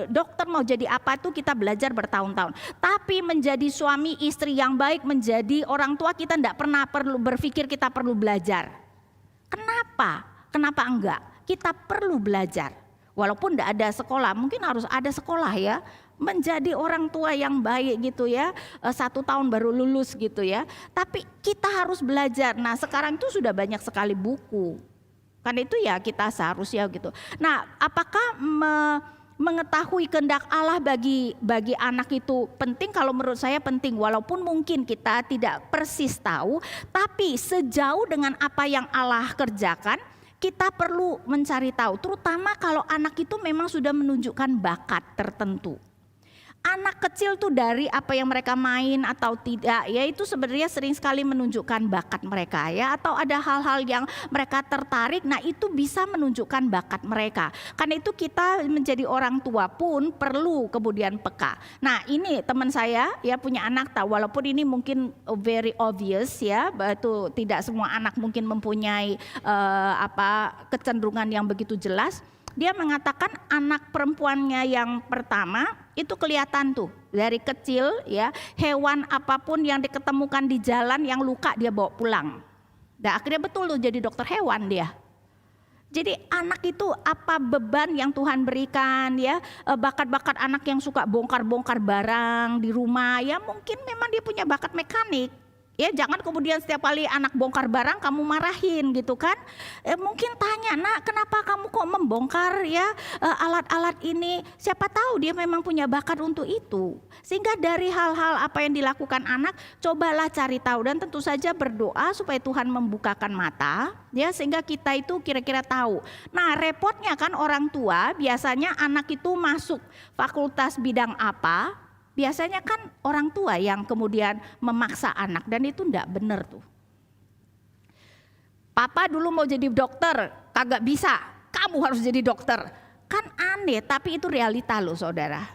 dokter, mau jadi apa itu kita belajar bertahun-tahun. Tapi menjadi suami istri yang baik, menjadi orang tua kita tidak pernah perlu berpikir kita perlu belajar. Kenapa? Kenapa enggak? Kita perlu belajar. Walaupun tidak ada sekolah, mungkin harus ada sekolah ya. Menjadi orang tua yang baik gitu ya, 1 tahun baru lulus gitu ya. Tapi kita harus belajar. Nah sekarang itu sudah banyak sekali buku. Karena itu ya kita seharusnya gitu. Nah apakah mengetahui kehendak Allah bagi anak itu penting? Kalau menurut saya penting. Walaupun mungkin kita tidak persis tahu. Tapi sejauh dengan apa yang Allah kerjakan, kita perlu mencari tahu. Terutama kalau anak itu memang sudah menunjukkan bakat tertentu. Anak kecil tuh dari apa yang mereka main atau tidak ya itu sebenarnya sering sekali menunjukkan bakat mereka ya, atau ada hal-hal yang mereka tertarik, nah itu bisa menunjukkan bakat mereka. Karena itu kita menjadi orang tua pun perlu kemudian peka. Nah ini teman saya ya punya anak tahu, walaupun ini mungkin very obvious ya, itu tidak semua anak mungkin mempunyai kecenderungan yang begitu jelas. Dia mengatakan anak perempuannya yang pertama itu kelihatan tuh dari kecil ya, hewan apapun yang diketemukan di jalan yang luka dia bawa pulang. Dan akhirnya betul tuh jadi dokter hewan dia. Jadi anak itu apa beban yang Tuhan berikan ya, bakat-bakat anak yang suka bongkar-bongkar barang di rumah ya, mungkin memang dia punya bakat mekanik. Ya jangan kemudian setiap kali anak bongkar barang kamu marahin gitu kan. Mungkin tanya, nak kenapa kamu kok membongkar ya alat-alat ini. Siapa tahu dia memang punya bakat untuk itu. Sehingga dari hal-hal apa yang dilakukan anak, cobalah cari tahu. Dan tentu saja berdoa supaya Tuhan membukakan mata ya, sehingga kita itu kira-kira tahu. Nah repotnya kan orang tua biasanya anak itu masuk fakultas bidang apa, biasanya kan orang tua yang kemudian memaksa anak, dan itu enggak benar tuh. Papa dulu mau jadi dokter, kagak bisa, kamu harus jadi dokter. Kan aneh, tapi itu realita loh saudara.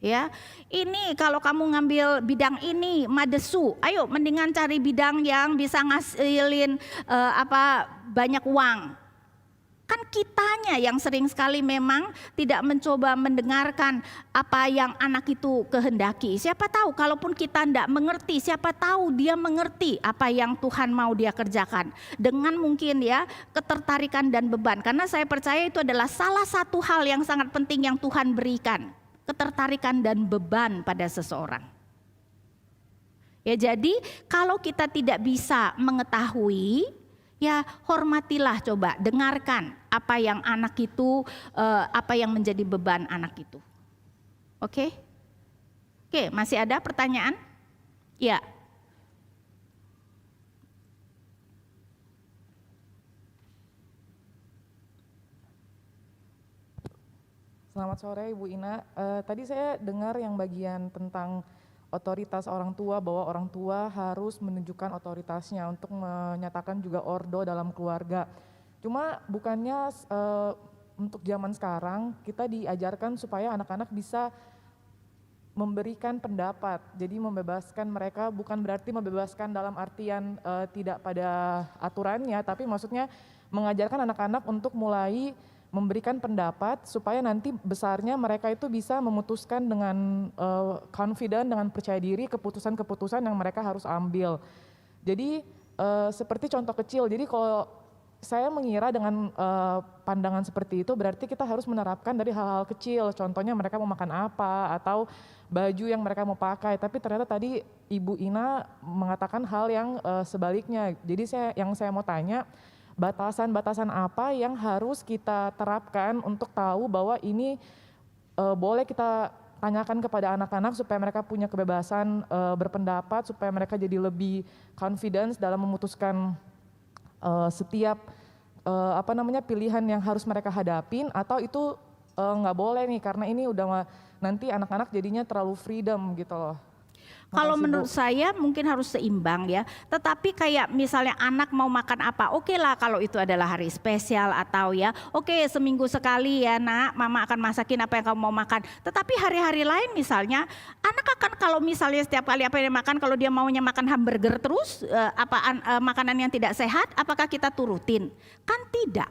Ya, ini kalau kamu ngambil bidang ini madesu, ayo mendingan cari bidang yang bisa ngasilin banyak uang. Kan kitanya yang sering sekali memang tidak mencoba mendengarkan apa yang anak itu kehendaki. Siapa tahu kalaupun kita tidak mengerti, siapa tahu dia mengerti apa yang Tuhan mau dia kerjakan. Dengan mungkin ya ketertarikan dan beban. Karena saya percaya itu adalah salah satu hal yang sangat penting yang Tuhan berikan. Ketertarikan dan beban pada seseorang. Ya jadi kalau kita tidak bisa mengetahui, ya hormatilah, coba dengarkan apa yang anak itu, apa yang menjadi beban anak itu. Oke? Oke, masih ada pertanyaan? Ya, Selamat sore Ibu Ina. Tadi saya dengar yang bagian tentang otoritas orang tua, bahwa orang tua harus menunjukkan otoritasnya untuk menyatakan juga ordo dalam keluarga. Cuma bukannya untuk zaman sekarang kita diajarkan supaya anak-anak bisa memberikan pendapat, jadi membebaskan mereka, bukan berarti membebaskan dalam artian tidak pada aturannya, tapi maksudnya mengajarkan anak-anak untuk mulai memberikan pendapat supaya nanti besarnya mereka itu bisa memutuskan dengan confident, dengan percaya diri keputusan-keputusan yang mereka harus ambil. Jadi seperti contoh kecil, jadi kalau saya mengira dengan pandangan seperti itu berarti kita harus menerapkan dari hal-hal kecil, contohnya mereka mau makan apa atau baju yang mereka mau pakai, tapi ternyata tadi Ibu Ina mengatakan hal yang sebaliknya. Jadi yang saya mau tanya, batasan-batasan apa yang harus kita terapkan untuk tahu bahwa ini boleh kita tanyakan kepada anak-anak supaya mereka punya kebebasan berpendapat, supaya mereka jadi lebih confidence dalam memutuskan setiap pilihan yang harus mereka hadapin, atau itu nggak boleh nih karena ini udah nanti anak-anak jadinya terlalu freedom gitu loh. kalau Makasih, menurut Bu. saya mungkin harus seimbang ya. Tetapi kayak misalnya anak mau makan apa, oke lah kalau itu adalah hari spesial atau ya, oke seminggu sekali ya nak, mama akan masakin apa yang kamu mau makan. Tetapi hari-hari lain misalnya, anak akan kalau misalnya setiap kali apa yang dia makan, kalau dia maunya makan hamburger terus, makanan yang tidak sehat, apakah kita turutin? Kan tidak.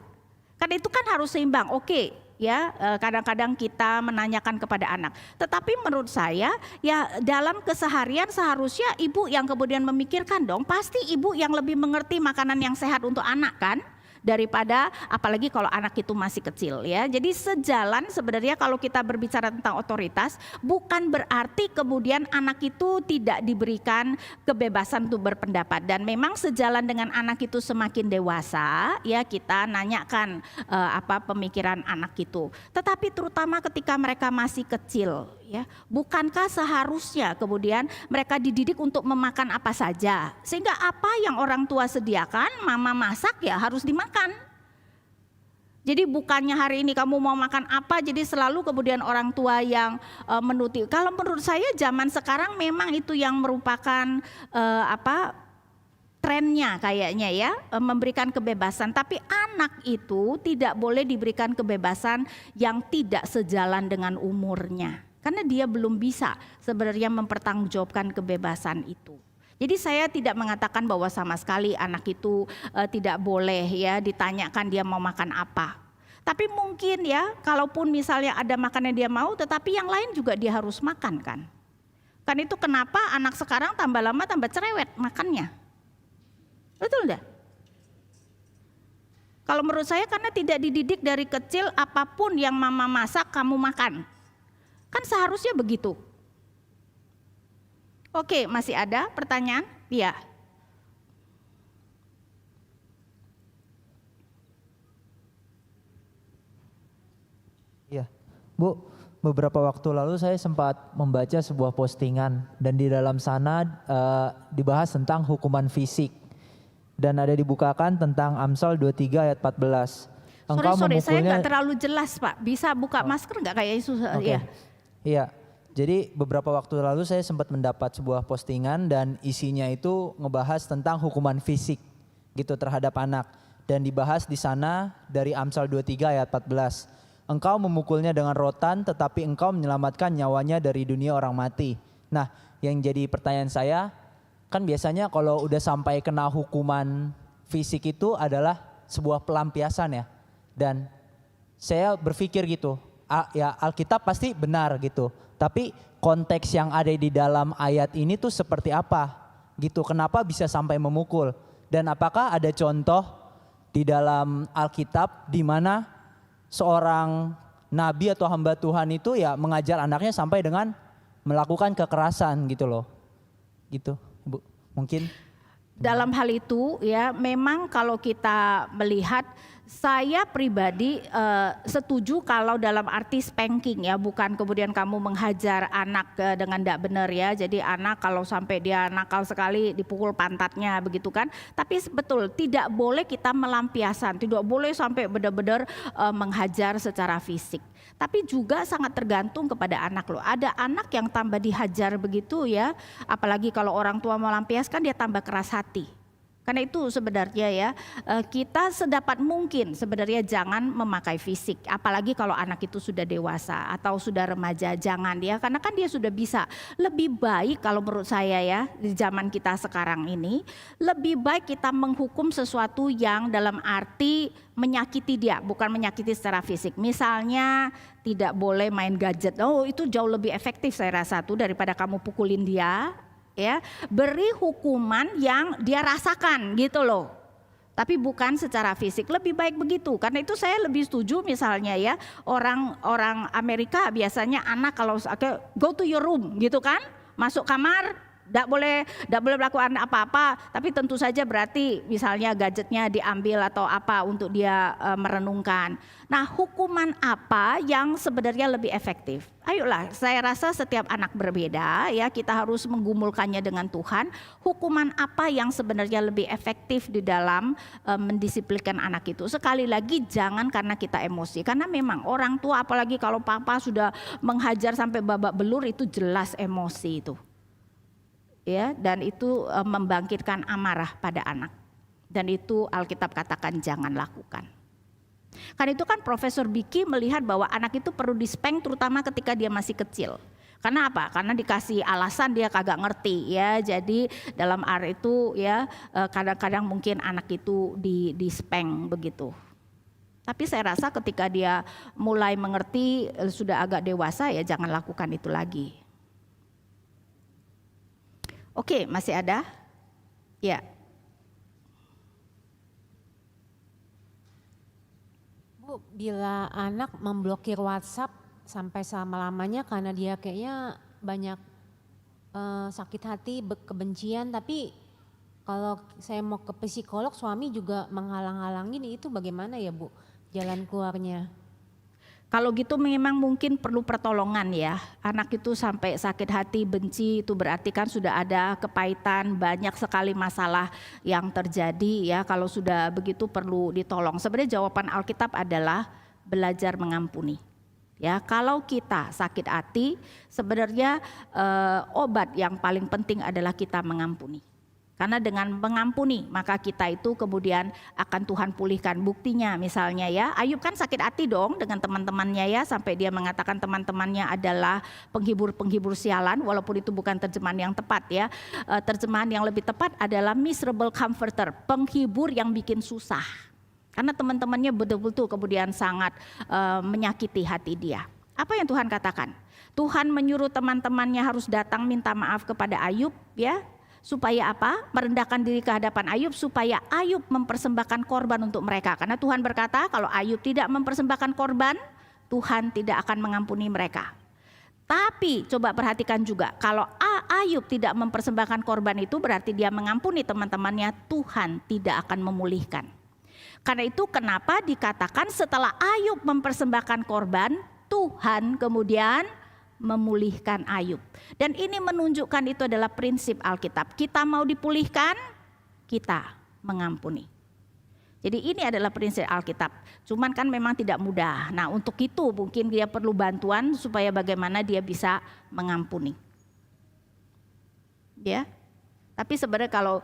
Kan itu kan harus seimbang, oke. Ya, kadang-kadang kita menanyakan kepada anak. Tetapi menurut saya ya dalam keseharian seharusnya ibu yang kemudian memikirkan dong, pasti ibu yang lebih mengerti makanan yang sehat untuk anak kan, daripada apalagi kalau anak itu masih kecil ya. Jadi sejalan sebenarnya kalau kita berbicara tentang otoritas, bukan berarti kemudian anak itu tidak diberikan kebebasan untuk berpendapat, dan memang sejalan dengan anak itu semakin dewasa ya kita nanyakan apa pemikiran anak itu. Tetapi terutama ketika mereka masih kecil ya, bukankah seharusnya kemudian mereka dididik untuk memakan apa saja, sehingga apa yang orang tua sediakan, mama masak ya harus dimakan. Jadi bukannya hari ini kamu mau makan apa, jadi selalu kemudian orang tua yang menuti. Kalau menurut saya zaman sekarang memang itu yang merupakan trennya kayaknya ya, memberikan kebebasan. Tapi anak itu tidak boleh diberikan kebebasan yang tidak sejalan dengan umurnya. Karena dia belum bisa sebenarnya mempertanggungjawabkan kebebasan itu. Jadi saya tidak mengatakan bahwa sama sekali anak itu tidak boleh ya ditanyakan dia mau makan apa. Tapi mungkin ya kalaupun misalnya ada makanan dia mau, tetapi yang lain juga dia harus makan kan. Kan itu kenapa anak sekarang tambah lama tambah cerewet makannya. Betul enggak? Kalau menurut saya karena tidak dididik dari kecil, apapun yang mama masak kamu makan. Kan seharusnya begitu. Oke, masih ada pertanyaan? Iya. Iya, Bu, beberapa waktu lalu saya sempat membaca sebuah postingan dan di dalam sana dibahas tentang hukuman fisik dan ada dibukakan tentang Amsal 23 ayat 14. Sorry, saya nggak terlalu jelas Pak. Bisa buka masker nggak kayak Yesus? Okay. Ya. Iya, jadi beberapa waktu lalu saya sempat mendapat sebuah postingan dan isinya itu ngebahas tentang hukuman fisik gitu terhadap anak. Dan dibahas di sana dari Amsal 23 ayat 14. Engkau memukulnya dengan rotan tetapi engkau menyelamatkan nyawanya dari dunia orang mati. Nah, yang jadi pertanyaan saya, kan biasanya kalau udah sampai kena hukuman fisik itu adalah sebuah pelampiasan ya. Dan saya berpikir gitu, ya Alkitab pasti benar gitu. Tapi konteks yang ada di dalam ayat ini tuh seperti apa gitu. Kenapa bisa sampai memukul? Dan apakah ada contoh di dalam Alkitab di mana seorang nabi atau hamba Tuhan itu ya mengajar anaknya sampai dengan melakukan kekerasan gitu loh. Gitu, Bu. Mungkin dalam hal itu ya memang kalau kita melihat Saya pribadi setuju kalau dalam arti spanking ya, bukan kemudian kamu menghajar anak dengan tidak benar ya. Jadi anak kalau sampai dia nakal sekali dipukul pantatnya begitu kan. Tapi betul tidak boleh kita melampiaskan, tidak boleh sampai benar-benar menghajar secara fisik. Tapi juga sangat tergantung kepada anak loh. Ada anak yang tambah dihajar begitu ya, apalagi kalau orang tua melampiaskan dia tambah keras hati. Karena itu sebenarnya ya kita sedapat mungkin sebenarnya jangan memakai fisik. Apalagi kalau anak itu sudah dewasa atau sudah remaja, jangan ya. Karena kan dia sudah bisa. Lebih baik kalau menurut saya ya di zaman kita sekarang ini, lebih baik kita menghukum sesuatu yang dalam arti menyakiti dia, bukan menyakiti secara fisik. Misalnya tidak boleh main gadget, oh itu jauh lebih efektif saya rasa tuh daripada kamu pukulin dia. Ya, beri hukuman yang dia rasakan gitu loh. Tapi bukan secara fisik, lebih baik begitu. Karena itu saya lebih setuju misalnya ya, orang Amerika biasanya anak kalau go to your room gitu kan, masuk kamar, tidak boleh melakukan apa-apa, tapi tentu saja berarti misalnya gadgetnya diambil atau apa untuk dia merenungkan. Nah, hukuman apa yang sebenarnya lebih efektif? Ayolah, saya rasa setiap anak berbeda ya, kita harus menggumulkannya dengan Tuhan. Hukuman apa yang sebenarnya lebih efektif di dalam mendisiplinkan anak itu? Sekali lagi jangan karena kita emosi, karena memang orang tua apalagi kalau papa sudah menghajar sampai babak belur itu jelas emosi itu. Ya, dan itu membangkitkan amarah pada anak. Dan itu Alkitab katakan jangan lakukan. Karena itu kan Profesor Biki melihat bahwa anak itu perlu dispeng terutama ketika dia masih kecil. Karena apa? Karena dikasih alasan dia kagak ngerti ya. Jadi dalam arti itu ya kadang-kadang mungkin anak itu dispeng begitu. Tapi saya rasa ketika dia mulai mengerti sudah agak dewasa ya jangan lakukan itu lagi. Oke, masih ada? Ya. Bu, bila anak memblokir WhatsApp sampai selama-lamanya karena dia kayaknya banyak sakit hati, kebencian, tapi kalau saya mau ke psikolog suami juga menghalang-halangin, itu bagaimana ya Bu jalan keluarnya? Kalau gitu memang mungkin perlu pertolongan ya. Anak itu sampai sakit hati, benci, itu berarti kan sudah ada kepahitan, banyak sekali masalah yang terjadi ya. Kalau sudah begitu perlu ditolong. Sebenarnya jawaban Alkitab adalah belajar mengampuni. Ya, kalau kita sakit hati, sebenarnya obat yang paling penting adalah kita mengampuni. Karena dengan mengampuni maka kita itu kemudian akan Tuhan pulihkan. Buktinya misalnya ya, Ayub kan sakit hati dong dengan teman-temannya ya, sampai dia mengatakan teman-temannya adalah penghibur-penghibur sialan, walaupun itu bukan terjemahan yang tepat ya. Terjemahan yang lebih tepat adalah miserable comforter, penghibur yang bikin susah. Karena teman-temannya betul-betul kemudian sangat menyakiti hati dia. Apa yang Tuhan katakan? Tuhan menyuruh teman-temannya harus datang minta maaf kepada Ayub ya. Supaya apa? Merendahkan diri ke hadapan Ayub supaya Ayub mempersembahkan korban untuk mereka. Karena Tuhan berkata kalau Ayub tidak mempersembahkan korban, Tuhan tidak akan mengampuni mereka. Tapi coba perhatikan juga, kalau Ayub tidak mempersembahkan korban itu berarti dia mengampuni teman-temannya, Tuhan tidak akan memulihkan. Karena itu kenapa dikatakan setelah Ayub mempersembahkan korban, Tuhan kemudian memulihkan Ayub. Dan ini menunjukkan itu adalah prinsip Alkitab. Kita mau dipulihkan, kita mengampuni. Jadi ini adalah prinsip Alkitab. Cuman kan memang tidak mudah. Nah, untuk itu mungkin dia perlu bantuan supaya bagaimana dia bisa mengampuni. Ya. Tapi sebenarnya kalau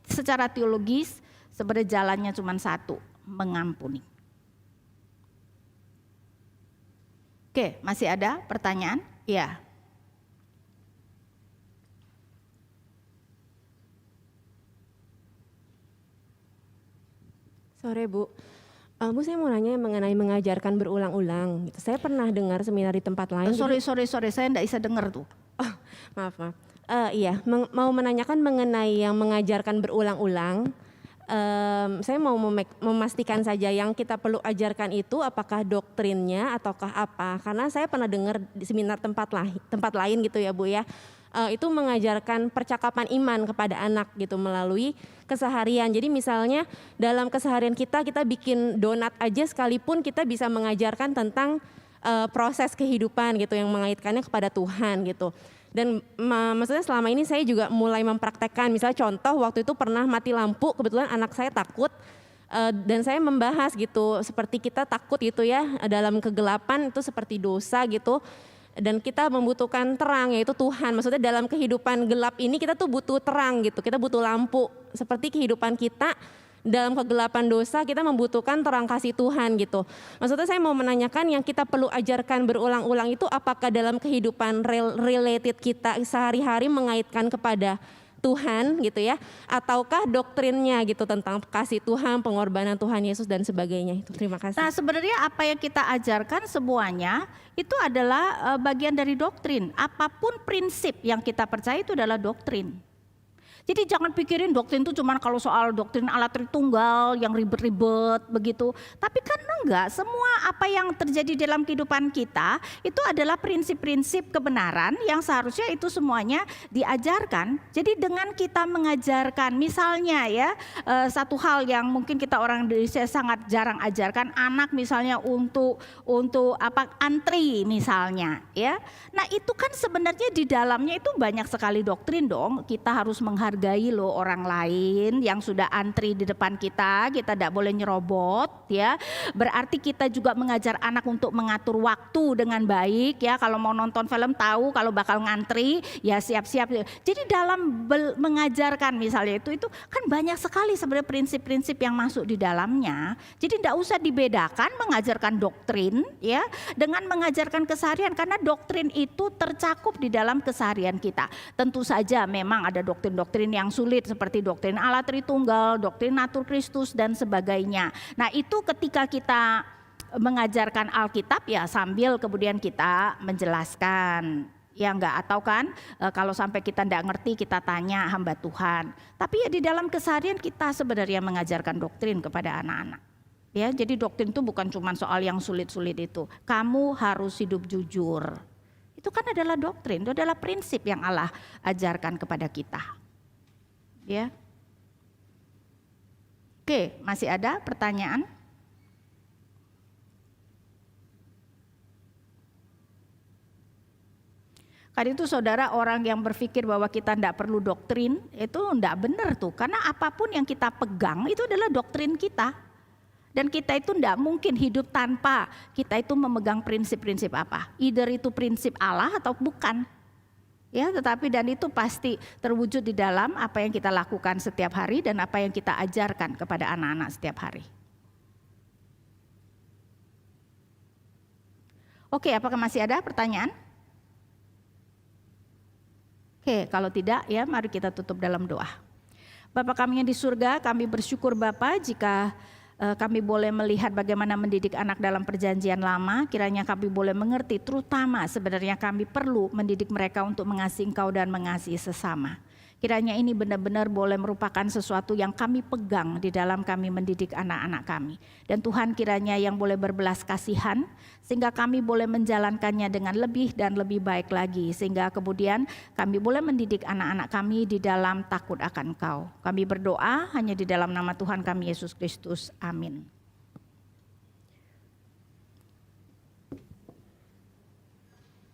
secara teologis sebenarnya jalannya cuma satu, mengampuni. Oke, masih ada pertanyaan? Ya. Sore Bu, Bu saya mau nanya mengenai mengajarkan berulang-ulang. Saya pernah dengar seminar di tempat lain. Sorry, saya enggak bisa dengar tuh. Oh, maaf. Iya, mau menanyakan mengenai yang mengajarkan berulang-ulang. Saya mau memastikan saja yang kita perlu ajarkan itu apakah doktrinnya ataukah apa. Karena saya pernah dengar di seminar tempat lain gitu ya Bu ya. itu mengajarkan percakapan iman kepada anak gitu melalui keseharian. Jadi misalnya dalam keseharian kita bikin donat aja sekalipun kita bisa mengajarkan tentang proses kehidupan gitu yang mengaitkannya kepada Tuhan gitu. Dan maksudnya selama ini saya juga mulai mempraktekkan, misalnya contoh waktu itu pernah mati lampu, kebetulan anak saya takut dan saya membahas gitu seperti kita takut gitu ya dalam kegelapan itu seperti dosa gitu. Dan kita membutuhkan terang yaitu Tuhan, maksudnya dalam kehidupan gelap ini kita tuh butuh terang gitu, kita butuh lampu. Seperti kehidupan kita dalam kegelapan dosa kita membutuhkan terang kasih Tuhan gitu. Maksudnya saya mau menanyakan yang kita perlu ajarkan berulang-ulang itu apakah dalam kehidupan related kita sehari-hari mengaitkan kepada Tuhan gitu ya, ataukah doktrinnya gitu tentang kasih Tuhan, pengorbanan Tuhan Yesus dan sebagainya itu. Terima kasih. Nah, sebenarnya apa yang kita ajarkan semuanya itu adalah bagian dari doktrin. Apapun prinsip yang kita percaya itu adalah doktrin. Jadi jangan pikirin doktrin itu cuma kalau soal doktrin Allah Tritunggal yang ribet-ribet begitu. Tapi kan enggak, semua apa yang terjadi dalam kehidupan kita itu adalah prinsip-prinsip kebenaran yang seharusnya itu semuanya diajarkan. Jadi dengan kita mengajarkan misalnya ya satu hal yang mungkin kita orang Indonesia sangat jarang ajarkan, anak misalnya untuk antri misalnya ya. Nah itu kan sebenarnya di dalamnya itu banyak sekali doktrin dong. Kita harus menghargai loh orang lain yang sudah antri di depan kita tidak boleh nyerobot ya. Berarti kita juga mengajar anak untuk mengatur waktu dengan baik ya. Kalau mau nonton film tahu kalau bakal ngantri ya siap-siap. Jadi dalam mengajarkan misalnya itu kan banyak sekali sebenarnya prinsip-prinsip yang masuk di dalamnya. Jadi tidak usah dibedakan mengajarkan doktrin ya dengan mengajarkan keseharian, karena doktrin itu tercakup di dalam keseharian kita. Tentu saja memang ada doktrin-doktrin yang sulit seperti doktrin Allah Tritunggal, doktrin natur Kristus dan sebagainya. Nah itu ketika kita mengajarkan Alkitab ya sambil kemudian kita menjelaskan. Ya enggak, atau kan kalau sampai kita enggak ngerti kita tanya hamba Tuhan. Tapi ya di dalam keseharian kita sebenarnya mengajarkan doktrin kepada anak-anak. Ya, jadi doktrin itu bukan cuma soal yang sulit-sulit itu. Kamu harus hidup jujur. Itu kan adalah doktrin, itu adalah prinsip yang Allah ajarkan kepada kita. Ya. Oke, masih ada pertanyaan? Karena itu saudara, orang yang berpikir bahwa kita tidak perlu doktrin itu tidak benar tuh. Karena apapun yang kita pegang itu adalah doktrin kita. Dan kita itu tidak mungkin hidup tanpa kita itu memegang prinsip-prinsip apa. Either itu prinsip Allah atau bukan. Ya, tetapi dan itu pasti terwujud di dalam apa yang kita lakukan setiap hari dan apa yang kita ajarkan kepada anak-anak setiap hari. Oke, apakah masih ada pertanyaan? Oke, kalau tidak ya mari kita tutup dalam doa. Bapa kami yang di surga, kami bersyukur Bapa jika kami boleh melihat bagaimana mendidik anak dalam perjanjian lama. Kiranya kami boleh mengerti, terutama sebenarnya kami perlu mendidik mereka untuk mengasihi Engkau dan mengasihi sesama. Kiranya ini benar-benar boleh merupakan sesuatu yang kami pegang di dalam kami mendidik anak-anak kami. Dan Tuhan kiranya yang boleh berbelas kasihan sehingga kami boleh menjalankannya dengan lebih dan lebih baik lagi. Sehingga kemudian kami boleh mendidik anak-anak kami di dalam takut akan Engkau. Kami berdoa hanya di dalam nama Tuhan kami Yesus Kristus. Amin.